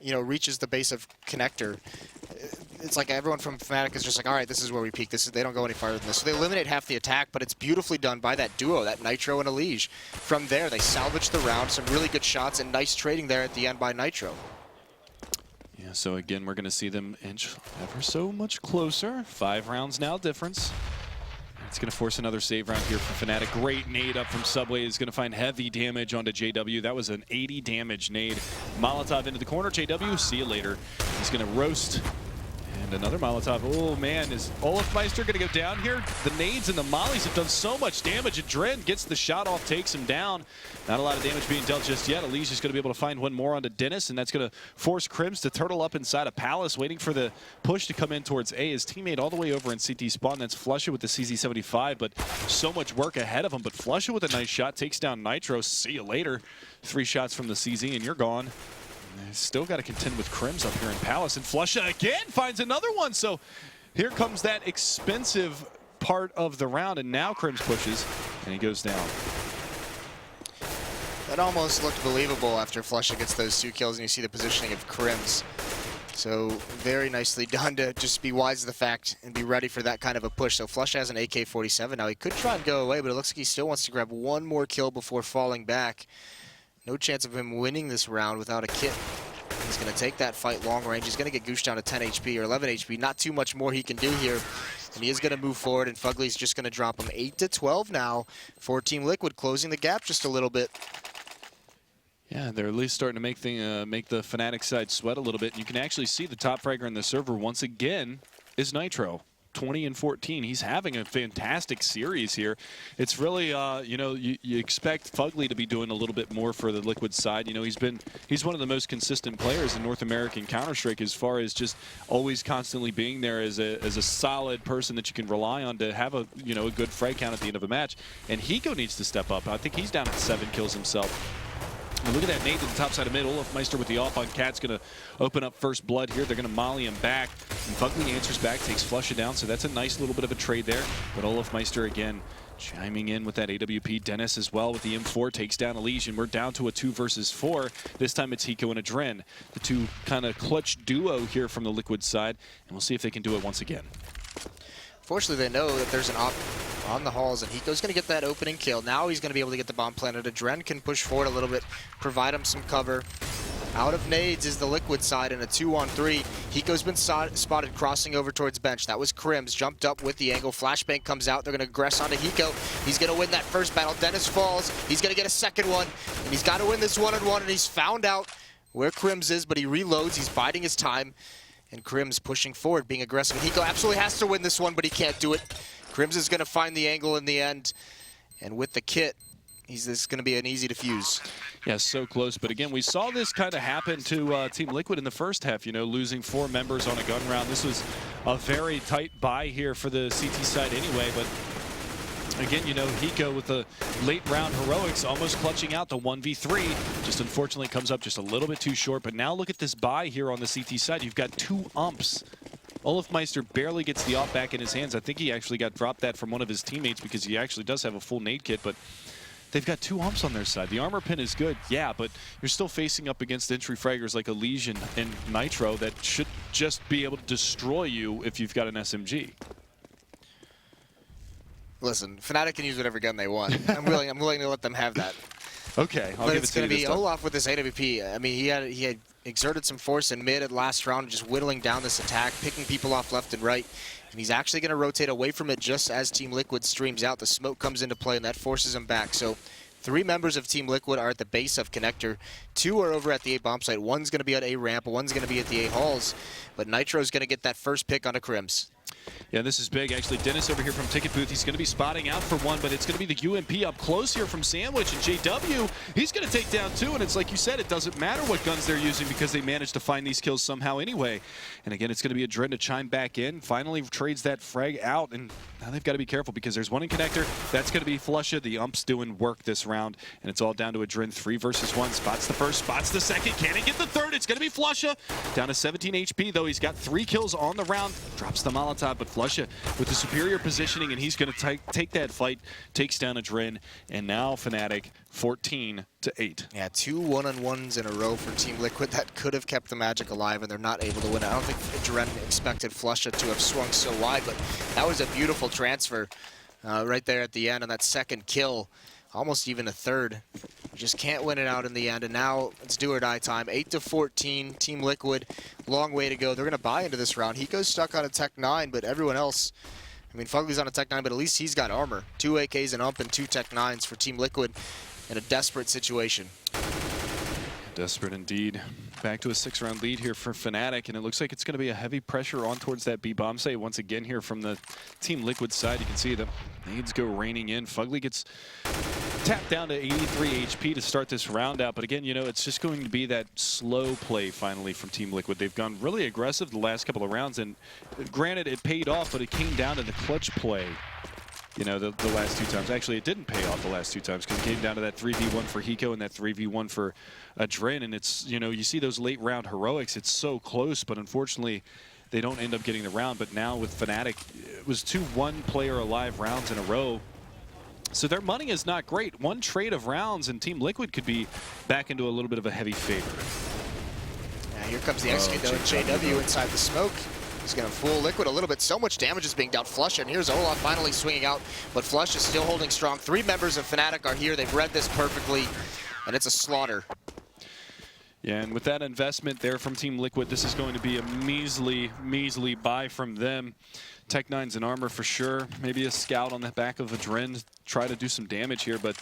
you know, reaches the base of connector. It's like everyone from Fnatic is just like, all right, this is where we peak. They don't go any farther than this. So they eliminate half the attack, but it's beautifully done by that duo, that Nitro and Elige. From there, they salvage the round, some really good shots, and nice trading there at the end by Nitro. Yeah, so again, we're going to see them inch ever so much closer. 5 rounds now difference. It's going to force another save round here for Fnatic. Great nade up from Subway is going to find heavy damage onto JW. That was an 80 damage nade. Molotov into the corner. JW, see you later. He's going to roast. And another Molotov. Oh man, is Olafmeister going to go down here? The nades and the mollies have done so much damage. Adren gets the shot off, takes him down. Not a lot of damage being dealt just yet. Elige is going to be able to find one more onto Dennis, and that's going to force Krems to turtle up inside a Palace, waiting for the push to come in towards A. His teammate all the way over in CT spawn. That's Flusha with the CZ75, but so much work ahead of him. But Flusha with a nice shot takes down Nitro. See you later. 3 shots from the CZ, and you're gone. Still got to contend with Krems up here in Palace, and Flusha again finds another one. So here comes that expensive part of the round, and now Krems pushes, and he goes down. That almost looked believable after Flusha gets those 2 kills, and you see the positioning of Krems. So very nicely done to just be wise to the fact and be ready for that kind of a push. So Flusha has an AK-47 now. He could try and go away, but it looks like he still wants to grab one more kill before falling back. No chance of him winning this round without a kit. He's going to take that fight long range. He's going to get Goosh down to 10 HP or 11 HP. Not too much more he can do here. And he is going to move forward, and Fugly's just going to drop him 8-12 now for Team Liquid, closing the gap just a little bit. Yeah, they're at least starting to make the Fnatic side sweat a little bit. And you can actually see the top fragger in the server once again is Nitro. 20-14. He's having a fantastic series here. It's really, you know, you expect Fugly to be doing a little bit more for the Liquid side. You know, he's one of the most consistent players in North American Counter-Strike as far as just always constantly being there as a solid person that you can rely on to have a, you know, a good frag count at the end of a match. And Hiko needs to step up. I think he's down at 7 kills himself. And look at that nade to the top side of mid. Olafmeister with the off on Cat's going to open up first blood here. They're going to molly him back. And Fugly answers back, takes Flusha down. So that's a nice little bit of a trade there. But Olafmeister again chiming in with that AWP. Dennis as well with the M4 takes down Elige. And we're down to a 2 versus 4. This time it's Hiko and Adren. The 2 kind of clutch duo here from the Liquid side. And we'll see if they can do it once again. Fortunately, they know that there's an op on the halls, and Hiko's going to get that opening kill. Now he's going to be able to get the bomb planted. Adren can push forward a little bit, provide him some cover. Out of nades is the Liquid side in a 2-on-3. Hiko's been spotted crossing over towards bench. That was Krems, jumped up with the angle. Flashbang comes out. They're going to aggress onto Hiko. He's going to win that first battle. Dennis falls. He's going to get a second one, and he's got to win this one-on-one, and he's found out where Krems is, but he reloads. He's biding his time. And Krems pushing forward, being aggressive. And Hiko absolutely has to win this one, but he can't do it. Krems is going to find the angle in the end. And with the kit, this is going to be an easy defuse. Yeah, so close. But again, we saw this kind of happen to Team Liquid in the first half, you know, losing 4 members on a gun round. This was a very tight buy here for the CT side anyway, but again, you know, Hiko with the late round heroics almost clutching out the 1v3. Just unfortunately comes up just a little bit too short. But now look at this buy here on the CT side. You've got 2 umps. Olafmeister barely gets the op back in his hands. I think he actually got dropped that from one of his teammates because he actually does have a full nade kit. But they've got 2 umps on their side. The armor pin is good, yeah, but you're still facing up against entry fraggers like Elige and Nitro that should just be able to destroy you if you've got an SMG. Listen, Fnatic can use whatever gun they want. I'm willing to let them have that. Okay, I'll but give it's it to you going to be this time. Olaf with this AWP. I mean, he had exerted some force in mid at last round, just whittling down this attack, picking people off left and right. And he's actually going to rotate away from it just as Team Liquid streams out. The smoke comes into play, and that forces him back. So 3 members of Team Liquid are at the base of Connector. 2 are over at the A bomb site. One's going to be at A ramp. One's going to be at the A halls. But Nitro's going to get that first pick onto Crims. Yeah, this is big. Actually, Dennis over here from Ticket Booth, he's going to be spotting out for one, but it's going to be the UMP up close here from Sandwich. And JW, he's going to take down 2. And it's like you said, it doesn't matter what guns they're using because they managed to find these kills somehow anyway. And again, it's going to be Adren to chime back in. Finally trades that frag out. And now they've got to be careful because there's one in Connector. That's going to be Flusha. The ump's doing work this round. And it's all down to Adren. 3 versus 1. Spots the first, spots the second. Can he get the third? It's going to be Flusha. Down to 17 HP, though. He's got 3 kills on the round. Drops the Molotov, but Flusha with the superior positioning, and he's going to take that fight, takes down Adren, and now Fnatic 14-8. Yeah, 2 one-on-ones in a row for Team Liquid that could have kept the Magic alive, and they're not able to win. I don't think Adren expected Flusha to have swung so wide, but that was a beautiful transfer right there at the end on that second kill. Almost even a third. You just can't win it out in the end, and now it's do or die time. 8-14, Team Liquid, long way to go. They're going to buy into this round. Hiko's stuck on a Tech 9, but everyone else, I mean, Fugly's on a Tech 9, but at least he's got armor. 2 AKs and ump and 2 Tech 9s for Team Liquid in a desperate situation. Desperate indeed. Back to a 6-round lead here for Fnatic, and it looks like it's going to be a heavy pressure on towards that B bomb site once again here from the Team Liquid side. You can see the nades go raining in. Fugly gets tapped down to 83 HP to start this round out, but again, you know, it's just going to be that slow play finally from Team Liquid. They've gone really aggressive the last couple of rounds, and granted, it paid off, but it came down to the clutch play. You know, the last 2 times. Actually, it didn't pay off the last 2 times because it came down to that 3v1 for Hiko and that 3v1 for Adren. And it's, you know, you see those late round heroics, it's so close, but unfortunately, they don't end up getting the round. But now with Fnatic, it was 2 one-player alive rounds in a row. So their money is not great. 1 trade of rounds and Team Liquid could be back into a little bit of a heavy favor. Yeah, here comes the execute though, and JW inside the smoke. He's going to fool Liquid a little bit. So much damage is being dealt. Flush, and here's Olaf finally swinging out, but Flush is still holding strong. 3 members of Fnatic are here. They've read this perfectly, and it's a slaughter. Yeah, and with that investment there from Team Liquid, this is going to be a measly, measly buy from them. Tech 9's in armor for sure. Maybe a scout on the back of Adren, try to do some damage here, but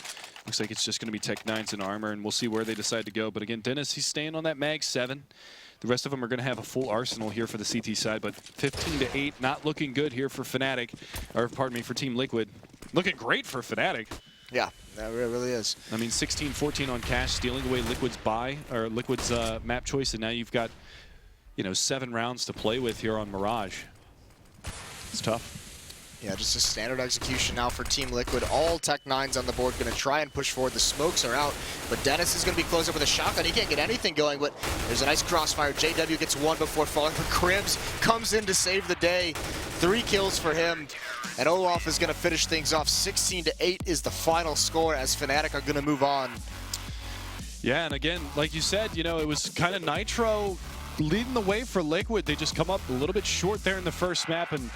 looks like it's just going to be Tech 9's in armor, and we'll see where they decide to go. But again, Dennis, he's staying on that Mag 7. The rest of them are going to have a full arsenal here for the CT side, but 15-8, not looking good here for Fnatic, or pardon me, for Team Liquid. Looking great for Fnatic. Yeah, that really is. I mean, 16-14 on cash, stealing away Liquid's buy, or Liquid's map choice, and now you've got, you know, 7 rounds to play with here on Mirage. It's tough. Yeah, just a standard execution now for Team Liquid. All Tech 9s on the board, going to try and push forward. The smokes are out, but Dennis is going to be closed up with a shotgun. He can't get anything going, but there's a nice crossfire. JW gets 1 before falling, but Cribs comes in to save the day. 3 kills for him, and Olaf is going to finish things off. 16-8 is the final score as Fnatic are going to move on. Yeah, and again, like you said, you know, it was kind of Nitro leading the way for Liquid. They just come up a little bit short there in the first map, and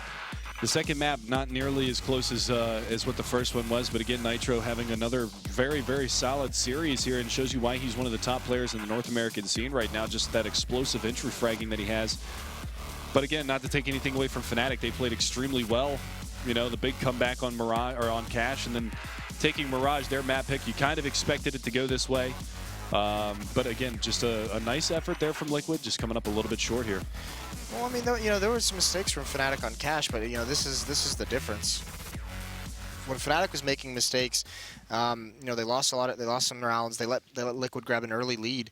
the second map not nearly as close as what the first one was, but again, Nitro having another very, very solid series here, and shows you why he's one of the top players in the North American scene right now, just that explosive entry fragging that he has. But again, not to take anything away from Fnatic, they played extremely well. You know, the big comeback on Mirage, or on Cash, and then taking Mirage, their map pick, you kind of expected it to go this way. But again, just a nice effort there from Liquid, just coming up a little bit short here. Well, I mean, you know, there were some mistakes from Fnatic on Cash, but you know, this is the difference. When Fnatic was making mistakes, you know, they lost some rounds. They let Liquid grab an early lead,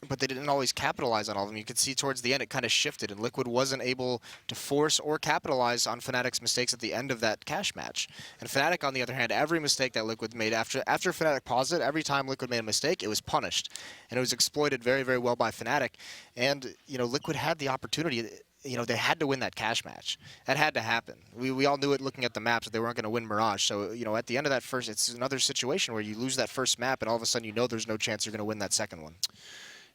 but they didn't always capitalize on all of them. You could see towards the end it kind of shifted, and Liquid wasn't able to force or capitalize on Fnatic's mistakes at the end of that Cash match. And Fnatic, on the other hand, every mistake that Liquid made after Fnatic paused it, every time Liquid made a mistake, it was punished, and it was exploited very, very well by Fnatic. And you know, Liquid had the opportunity. You know, they had to win that Cash match. That had to happen. We all knew it looking at the maps that they weren't going to win Mirage. So, you know, at the end of that first, it's another situation where you lose that first map, and all of a sudden you know there's no chance you're going to win that second one.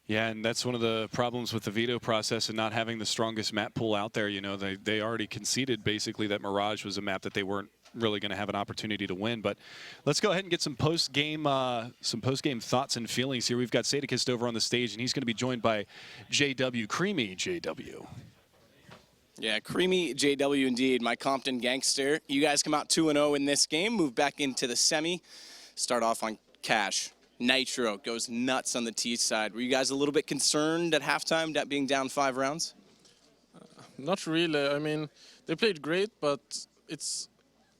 Yeah, and that's one of the problems with the veto process and not having the strongest map pool out there. You know, they already conceded basically that Mirage was a map that they weren't really going to have an opportunity to win. But let's go ahead and get some post-game thoughts and feelings here. We've got Sadikist over on the stage, and he's going to be joined by JW, Creamy JW. Yeah, Creamy JW indeed, my Compton gangster. You guys come out 2-0 in this game, move back into the semi, start off on cash. Nitro goes nuts on the T side. Were you guys a little bit concerned at halftime, that being down 5 rounds? Not really. I mean, they played great, but it's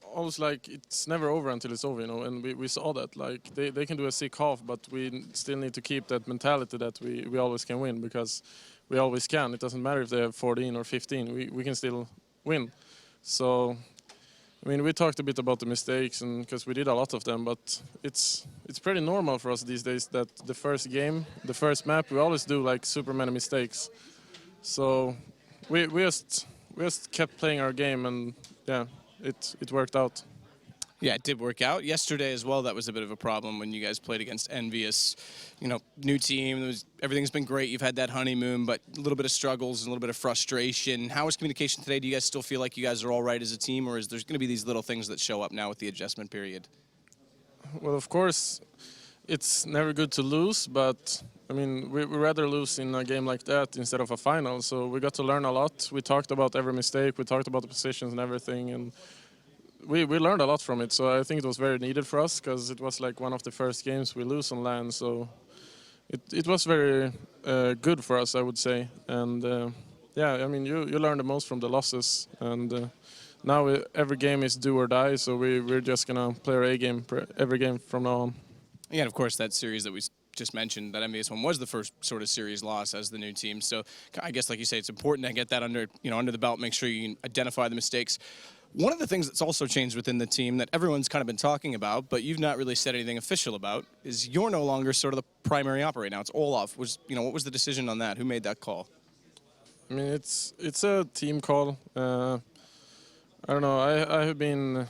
always like it's never over until it's over, you know, and we saw that. Like, they can do a sick half, but we still need to keep that mentality that we always can win, because we always can. It doesn't matter if they have 14 or 15, we can still win. So, I mean, we talked a bit about the mistakes, and because we did a lot of them, but it's pretty normal for us these days that the first game, the first map, we always do like super many mistakes. So we just kept playing our game, and yeah, it worked out. Yeah, it did work out. Yesterday as well, that was a bit of a problem when you guys played against Envious. You know, new team, everything's been great. You've had that honeymoon, but a little bit of struggles and a little bit of frustration. How was communication today? Do you guys still feel like you guys are all right as a team, or is there going to be these little things that show up now with the adjustment period? Well, of course, it's never good to lose, but I mean, we'd rather lose in a game like that instead of a final. So we got to learn a lot. We talked about every mistake. We talked about the positions and everything, and we learned a lot from it. So I think it was very needed for us, because it was like one of the first games we lose on LAN. So it was very good for us, I would say. And yeah, I mean, you learn the most from the losses. And now every game is do or die. So we're just going to play our A game every game from now on. Yeah, and of course, that series that we just mentioned, that MVS one was the first sort of series loss as the new team. So I guess, like you say, it's important to get that under the belt, make sure you can identify the mistakes. One of the things that's also changed within the team that everyone's kind of been talking about, but you've not really said anything official about, is you're no longer sort of the primary operator now. It's Olaf. What was the decision on that? Who made that call? I mean, it's a team call. I don't know. I have been.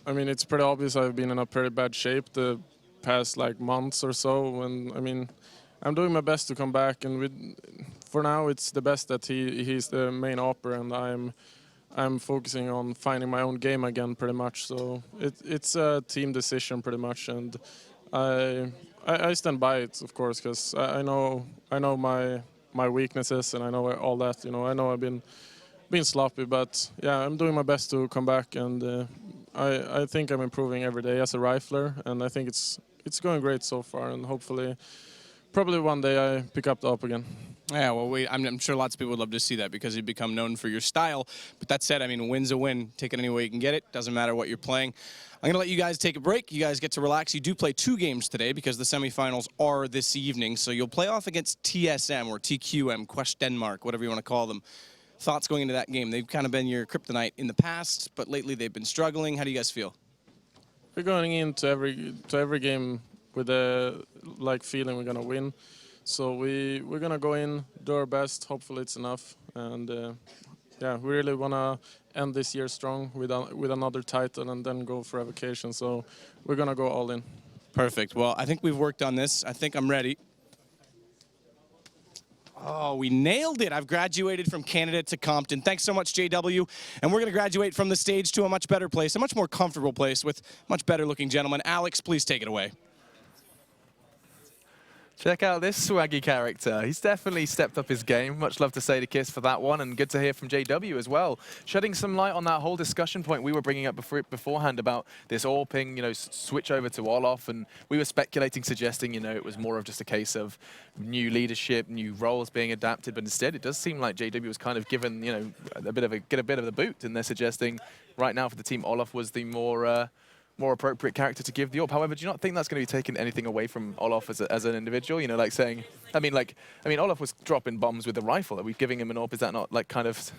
I mean, it's pretty obvious I've been in a pretty bad shape the past like months or so, and I mean, I'm doing my best to come back. And for now, it's the best that he's the main operator, and I'm focusing on finding my own game again, pretty much. So it's a team decision, pretty much, and I stand by it, of course, because I know my weaknesses, and I know all that. You know, I know I've been sloppy, but yeah, I'm doing my best to come back, and I think I'm improving every day as a rifler, and I think it's going great so far, and hopefully, probably one day I pick up the op again. Yeah, well, I'm sure lots of people would love to see that, because you've become known for your style. But that said, I mean, win's a win. Take it any way you can get it. Doesn't matter what you're playing. I'm going to let you guys take a break. You guys get to relax. You do play 2 games today, because the semifinals are this evening. So you'll play off against TSM or TQM, Quest Denmark, whatever you want to call them. Thoughts going into that game? They've kind of been your kryptonite in the past, but lately they've been struggling. How do you guys feel? We're going into every game with a feeling we're gonna win. So we're gonna go in, do our best. Hopefully it's enough, and yeah, we really wanna end this year strong with another title and then go for a vacation. So we're gonna go all in. Perfect. Well, I think we've worked on this. I think I'm ready. Oh, we nailed it. I've graduated from Canada to Compton. Thanks so much, JW. And we're going to graduate from the stage to a much better place, a much more comfortable place with much better looking gentlemen. Alex, please take it away. Check out this swaggy character. He's definitely stepped up his game. Much love to Sadikist for that one, and good to hear from JW as well. Shedding some light on that whole discussion point we were bringing up beforehand about this AWPing, switch over to Olaf, and we were speculating, suggesting, it was more of just a case of new leadership, new roles being adapted, but instead it does seem like JW was kind of given, a bit of the boot, and they're suggesting right now for the team Olaf was the more appropriate character to give the AWP. However, do you not think that's going to be taking anything away from Olaf as an individual? Like saying, I mean, Olaf was dropping bombs with the rifle. Are we giving him an AWP? Is that not kind of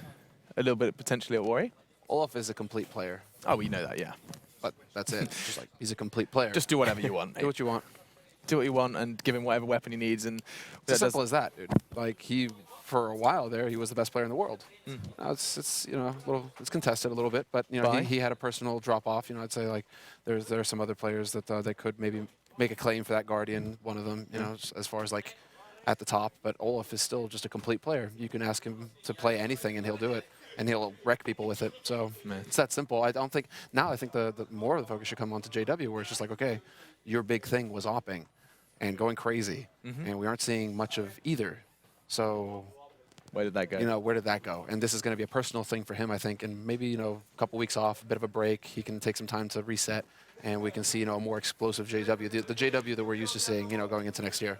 a little bit potentially a worry? Olaf is a complete player. Oh, we know that, yeah. But that's it. Just he's a complete player. Just do whatever you want. Do what you want. Do what you want and give him whatever weapon he needs. And it's as simple as that, dude. For a while there, he was the best player in the world. Now it's contested a little bit, but he had a personal drop off. I'd say there are some other players that they could maybe make a claim for that Guardian. One of them, as far as at the top. But Olaf is still just a complete player. You can ask him to play anything and he'll do it. and he'll wreck people with it. So it's that simple. I think the more of the focus should come onto JW, where it's just like, okay, your big thing was opping and going crazy, and we aren't seeing much of either. So where did that go? You know, where did that go? And this is going to be a personal thing for him, I think. And maybe, you know, a couple weeks off, a bit of a break, he can take some time to reset, and we can see, you know, a more explosive JW, the JW that we're used to seeing, you know, going into next year.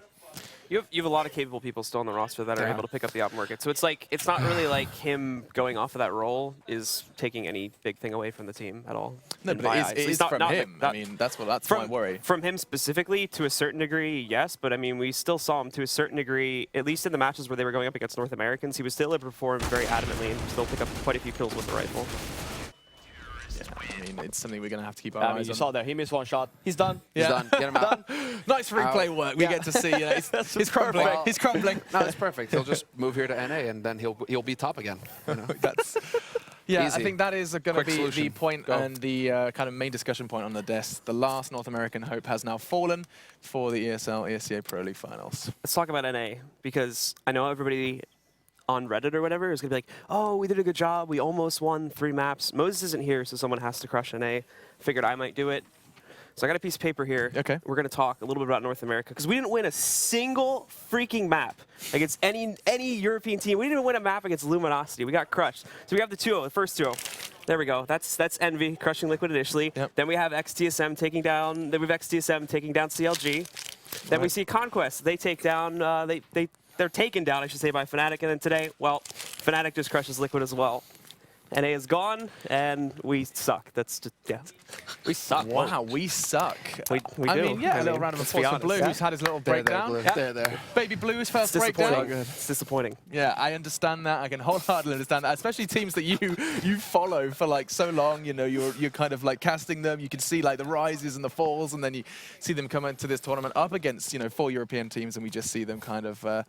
You have a lot of capable people still on the roster that are able to pick up the op market. So it's like, it's not really like him going off of that role is taking any big thing away from the team at all. No, but it is from him. I mean, that's my worry. From him specifically, to a certain degree, yes. But I mean, we still saw him to a certain degree, at least in the matches where they were going up against North Americans, he was still able to perform very adamantly and still pick up quite a few kills with the rifle. I mean, it's something we're going to have to keep our eyes on. You saw there, he missed one shot. He's done. He's done. Get him out. Nice replay work. We get to see. You know, he's crumbling. Well, he's crumbling. No, it's perfect. He'll just move here to NA, and then he'll be top again. You know? That's yeah. Easy. I think that is going to be solution. the point and the kind of main discussion point on the desk. The last North American hope has now fallen for the ESL ESEA Pro League finals. Let's talk about NA, because I know everybody on Reddit or whatever is going to be like, oh, we did a good job. We almost won 3 maps. Moses isn't here, so someone has to crush NA. Figured I might do it. So I got a piece of paper here. Okay. We're going to talk a little bit about North America, because we didn't win a single freaking map against any European team. We didn't even win a map against Luminosity. We got crushed. So we have the 2-0, the first 2-0. There we go. That's Envy crushing Liquid initially. Yep. Then we have XTSM taking down. Then we have XTSM taking down CLG. Then we see Conquest. They take down. They're taken down, I should say, by Fnatic. And then today, well, Fnatic just crushes Liquid as well. NA is gone, and we suck. That's just, yeah. We suck. Wow, we suck. We I do. mean, yeah, a little round of applause for Blue, who's had his little breakdown. There. Baby Blue's first It's breakdown. disappointing. It's disappointing. Yeah, I understand that. I can wholeheartedly understand that, especially teams that you follow for like so long. You know, you're kind of like casting them. You can see like the rises and the falls, and then you see them come into this tournament up against 4 European teams, and we just see them kind of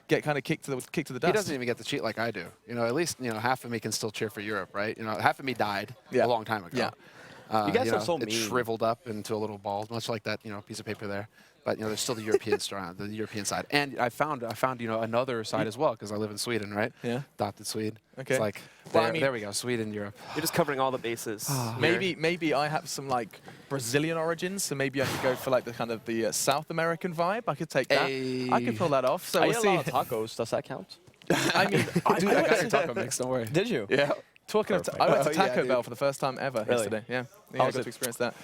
get kicked to the dust. He doesn't even get to cheat like I do. You know, at least half of me can still cheer for Europe, right? You know, half of me died a long time ago. Yeah. You guys are so it mean. shriveled up into a little ball, much like that piece of paper there. But there's still the European the European side, and I found another side as well, because I live in Sweden, right? Yeah. Adopted Swede. Okay. It's like there we go, Sweden, Europe. You're just covering all the bases. Maybe I have some like Brazilian origins, so maybe I could go for like the kind of the South American vibe. I could take that. I could pull that off. So I we'll ate see. a lot of tacos. Does that count? I mean, Dude, I got your taco mix. Don't worry. Did you? Yeah. Talking of, I went to Taco dude. Bell for the first time ever Really? yesterday. Yeah, How I was got it? to experience that.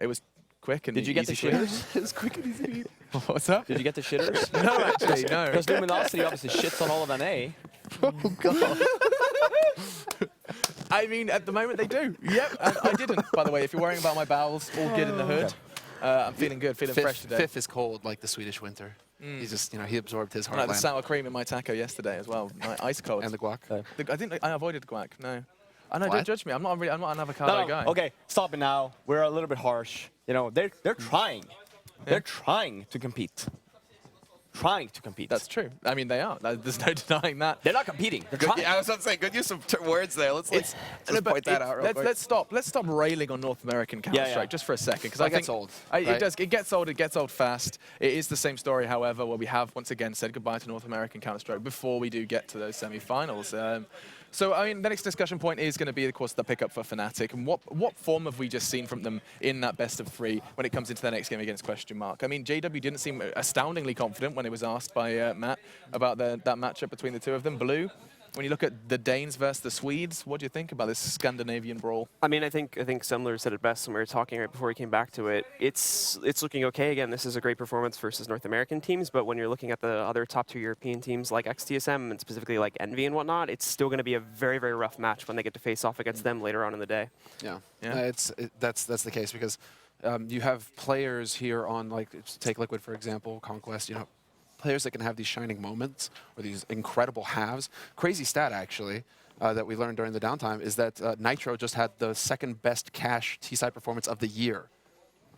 It was quick and Did you get the easy to eat. shitters? It was quick and easy to eat. What's up? Did you get the shitters? No, actually, no. Because Luminosity obviously shits on all of NA. Oh God. I mean, at the moment they do. Yep, I didn't. By the way, if you're worrying about my bowels, all good in the hood. I'm feeling good, feeling fresh today. Fifth is cold, like the Swedish winter. He just, he absorbed his I like the heartland. sour cream in my taco yesterday as well. Ice cold. And the guac. I think I avoided the guac. No. I know. What? Don't judge me. I'm not an avocado guy. Okay, stop it now. We're a little bit harsh. They're trying. They're trying to compete. Trying to compete. That's true. I mean, they are. There's no denying that. They're not competing. They're trying. Yeah, I was about to say, good use of words there. Let's point that out real quick. Let's stop railing on North American Counter-Strike just for a second, because I think gets old. It does. It gets old. It gets old fast. It is the same story, however, where we have once again said goodbye to North American Counter-Strike before we do get to those semi-finals. So, I mean, the next discussion point is going to be, of course, the pickup for Fnatic. And what form have we just seen from them in that best of 3 when it comes into their next game against Question Mark? I mean, JW didn't seem astoundingly confident when it was asked by Matt about that matchup between the two of them. Blue, when you look at the Danes versus the Swedes, what do you think about this Scandinavian brawl? I mean, I think Semler said it best when we were talking right before we came back to it. It's looking okay. Again, this is a great performance versus North American teams, but when you're looking at the other top 2 European teams like XTSM and specifically like Envy and whatnot, it's still going to be a very, very rough match when they get to face off against them later on in the day. Yeah, Yeah. That's the case, because you have players here on, like, take Liquid for example, Conquest. Players that can have these shining moments or these incredible halves. Crazy stat, actually, that we learned during the downtime is that Nitro just had the 2nd best cash T-side performance of the year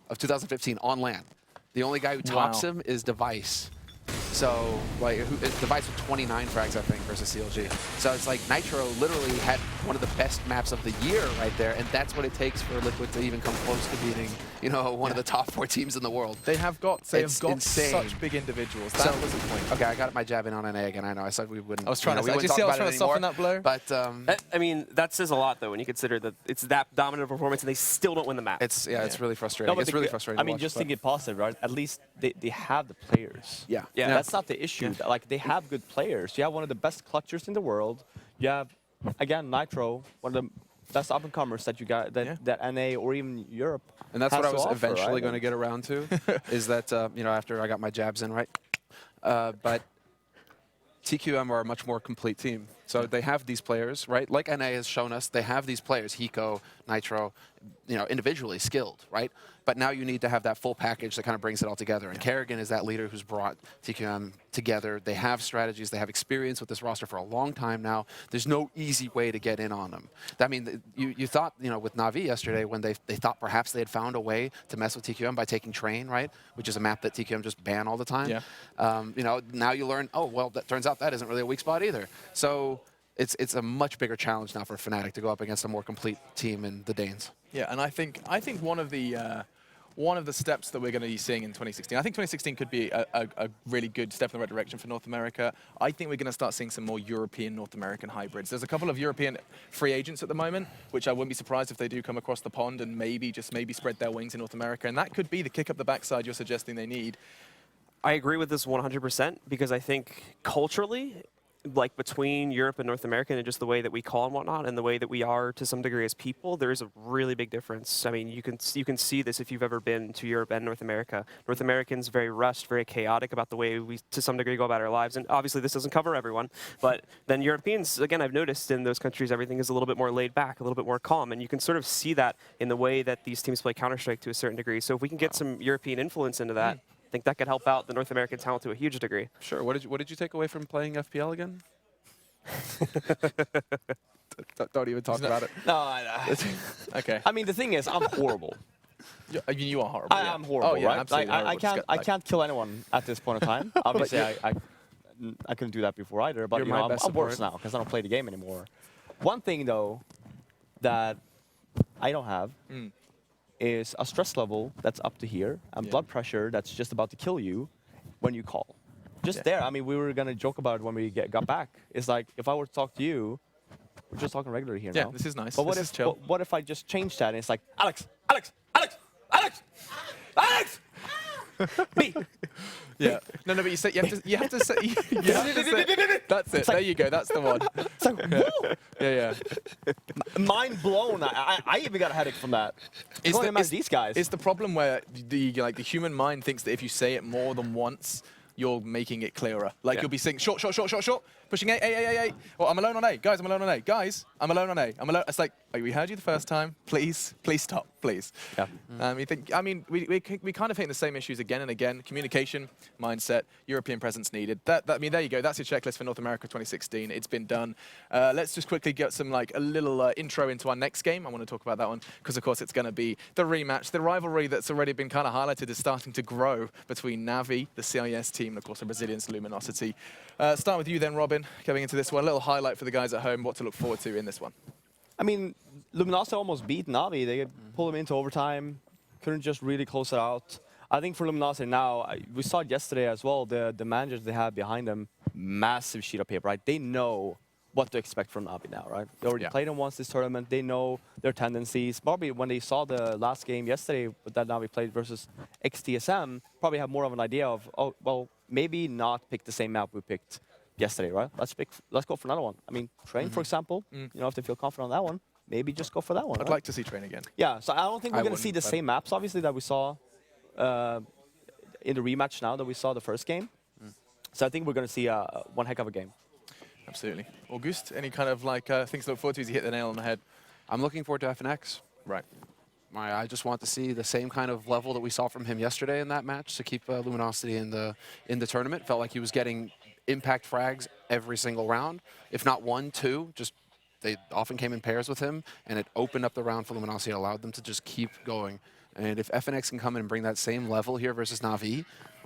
of 2015 on LAN. The only guy who tops him is Device. So, like, Device with 29 frags, I think, versus CLG. So it's like Nitro literally had one of the best maps of the year right there, and that's what it takes for Liquid to even come close to beating, you know, one of the top 4 teams in the world. They have got insane. such big individuals. That was the point. Okay, I got my jab in on NA again. I know I said we wouldn't. I was trying to. We Did you see I was trying to soften that blow? But I mean, that says a lot though when you consider that it's that dominant performance and they still don't win the map. it's it's really frustrating. No, It's really frustrating. I to mean, watch, just but- think it positive, right? At least they have the players. Yeah. Yeah. That's not the issue. Like, they have good players. You have one of the best clutchers in the world. You have, again, Nitro, one of the best up-and-comers that you got, that NA or even Europe. And that's has what I to was offer, eventually right? going to get around to, is that, you know, after I got my jabs in, right? But TQM are a much more complete team. So they have these players, right? Like NA has shown us, they have these players, Hiko, Nitro, you know, individually skilled, right? But now you need to have that full package that kind of brings it all together. And Kerrigan is that leader who's brought TQM together. They have strategies. They have experience with this roster for a long time now. There's no easy way to get in on them. I mean, you thought, you know, with Na'Vi yesterday, when they thought perhaps they had found a way to mess with TQM by taking Train, right? Which is a map that TQM just ban all the time. Yeah. You know, now you learn, oh, well, that turns out that isn't really a weak spot either. So it's a much bigger challenge now for Fnatic to go up against a more complete team in the Danes. Yeah, and I think one of the steps that we're going to be seeing in 2016, I think 2016 could be a really good step in the right direction for North America. I think we're going to start seeing some more European, North American hybrids. There's a couple of European free agents at the moment, which I wouldn't be surprised if they do come across the pond and maybe spread their wings in North America. And that could be the kick up the backside you're suggesting they need. I agree with this 100% because I think culturally, like between Europe and North America and just the way that we call and whatnot and the way that we are to some degree as people, there is a really big difference. I mean, you can see this if you've ever been to Europe and North America. North Americans very rushed, very chaotic about the way we to some degree go about our lives. And obviously this doesn't cover everyone, but then Europeans, again, I've noticed in those countries everything is a little bit more laid back, a little bit more calm, and you can sort of see that in the way that these teams play Counter-Strike to a certain degree. So if we can get some European influence into that, I think that could help out the North American talent to a huge degree. Sure. What did you take away from playing FPL again? Don't even talk about it. No, Okay. I mean, the thing is, I'm horrible. I mean, you are horrible. I am horrible, oh, yeah, right? Absolutely Like, horrible. I can't kill anyone at this point in time. Obviously, I couldn't do that before either, but You're you my know, best I'm worse support. now because I don't play the game anymore. One thing, though, that I don't have is a stress level that's up to here and blood pressure that's just about to kill you when you call. Just there. I mean, we were going to joke about it when we got back. It's like, if I were to talk to you, we're just talking regularly here now. Yeah, this is nice. But what This if is chill. what if I just change that and it's like, Alex, Alex, Alex, Alex, Alex, me. Yeah. No, but you have to say. That's it. There you go. That's the one. It's like, whoa. Yeah. Mind blown. I even got a headache from that. I can't imagine these guys. It's the problem where the human mind thinks that if you say it more than once, you're making it clearer. Like you'll be saying short, pushing A. Well, I'm alone on A. Guys, I'm alone on A. Guys, I'm alone on A. I'm alone. It's like, we heard you the first time. Please stop, please. Yeah. We kind of hit the same issues again and again. Communication, mindset, European presence needed. I mean, there you go. That's your checklist for North America 2016. It's been done. Let's just quickly get some a little intro into our next game. I want to talk about that one because, of course, it's going to be the rematch. The rivalry that's already been kind of highlighted is starting to grow between Na'Vi, the CIS team, and of course the Brazilians, Luminosity. Start with you then, Robin, going into this one. A little highlight for the guys at home, what to look forward to in this one. I mean, Luminosity almost beat Na'Vi. They pulled them into overtime. Couldn't just really close it out. I think for Luminosity now, we saw it yesterday as well, the managers they have behind them, massive sheet of paper, right? They know what to expect from Na'Vi now, right? They already played them once this tournament. They know their tendencies. Probably when they saw the last game yesterday that Na'Vi played versus XTSM, probably have more of an idea of, oh, well, maybe not pick the same map we picked yesterday, right? Let's go for another one. I mean, Train, for example, you know, if they feel confident on that one, maybe just go for that one. I'd like to see Train again. Yeah, so I don't think we're going to see the but- same maps, obviously, that we saw in the rematch now that we saw the first game. So I think we're going to see one heck of a game. Absolutely. August, any kind of things to look forward to as you hit the nail on the head? I'm looking forward to FNX. Right. I just want to see the same kind of level that we saw from him yesterday in that match to keep Luminosity in the tournament. Felt like he was getting impact frags every single round, if not 1, 2. Just they often came in pairs with him, and it opened up the round for Luminosity. It allowed them to just keep going. And if FNX can come in and bring that same level here versus Na'Vi,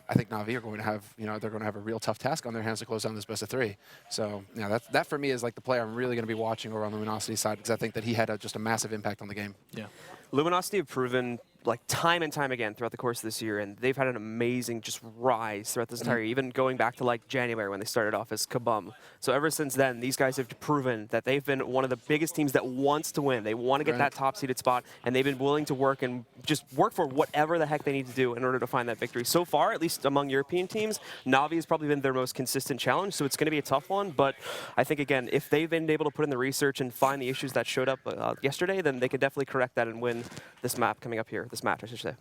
I think Na'Vi are going to have, they're going to have a real tough task on their hands to close down this best of 3. So, that for me is like the player I'm really going to be watching over on Luminosity's side, because I think that he had just a massive impact on the game. Yeah. Luminosity have proven like time and time again throughout the course of this year, and they've had an amazing just rise throughout this entire year, even going back to like January when they started off as Kabum. So ever since then, these guys have proven that they've been one of the biggest teams that wants to win. They want to get that top-seeded spot, and they've been willing to work and just work for whatever the heck they need to do in order to find that victory. So far, at least among European teams, Na'Vi has probably been their most consistent challenge, so it's going to be a tough one. But I think, again, if they've been able to put in the research and find the issues that showed up yesterday, then they could definitely correct that and win this map coming up here, this match, I should say.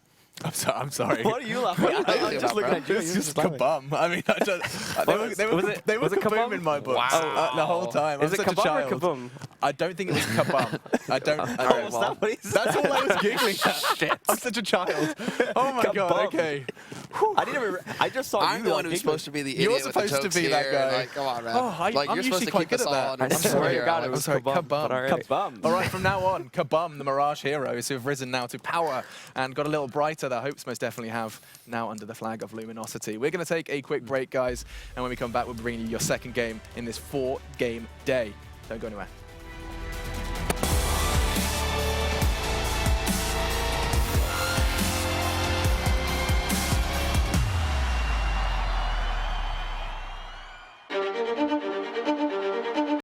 I'm sorry. What are you laughing at? I'm just looking at you. It's just Kabum. I mean, they were Kabum in my book the whole time. Is I'm it such a Kabum child. or Kabum? I don't think it was Kabum. I don't. That's all I was giggling at. Shit. I'm such a child. Oh my god. Okay. I just saw I'm you the one like, who's supposed to be the idiot. You're supposed with the to be tokes that here, guy. Like, come on, man. Oh, like, I'm you're supposed usually to quite keep good us at all that. on. I swear to God, it I'm was sorry, Kabum. Kabum. But all right. Kabum. All right, from now on, Kabum, the Mirage heroes who have risen now to power and got a little brighter. Their hopes most definitely have now under the flag of Luminosity. We're going to take a quick break, guys, and when we come back, we'll be bringing you your second game in this 4-game day. Don't go anywhere.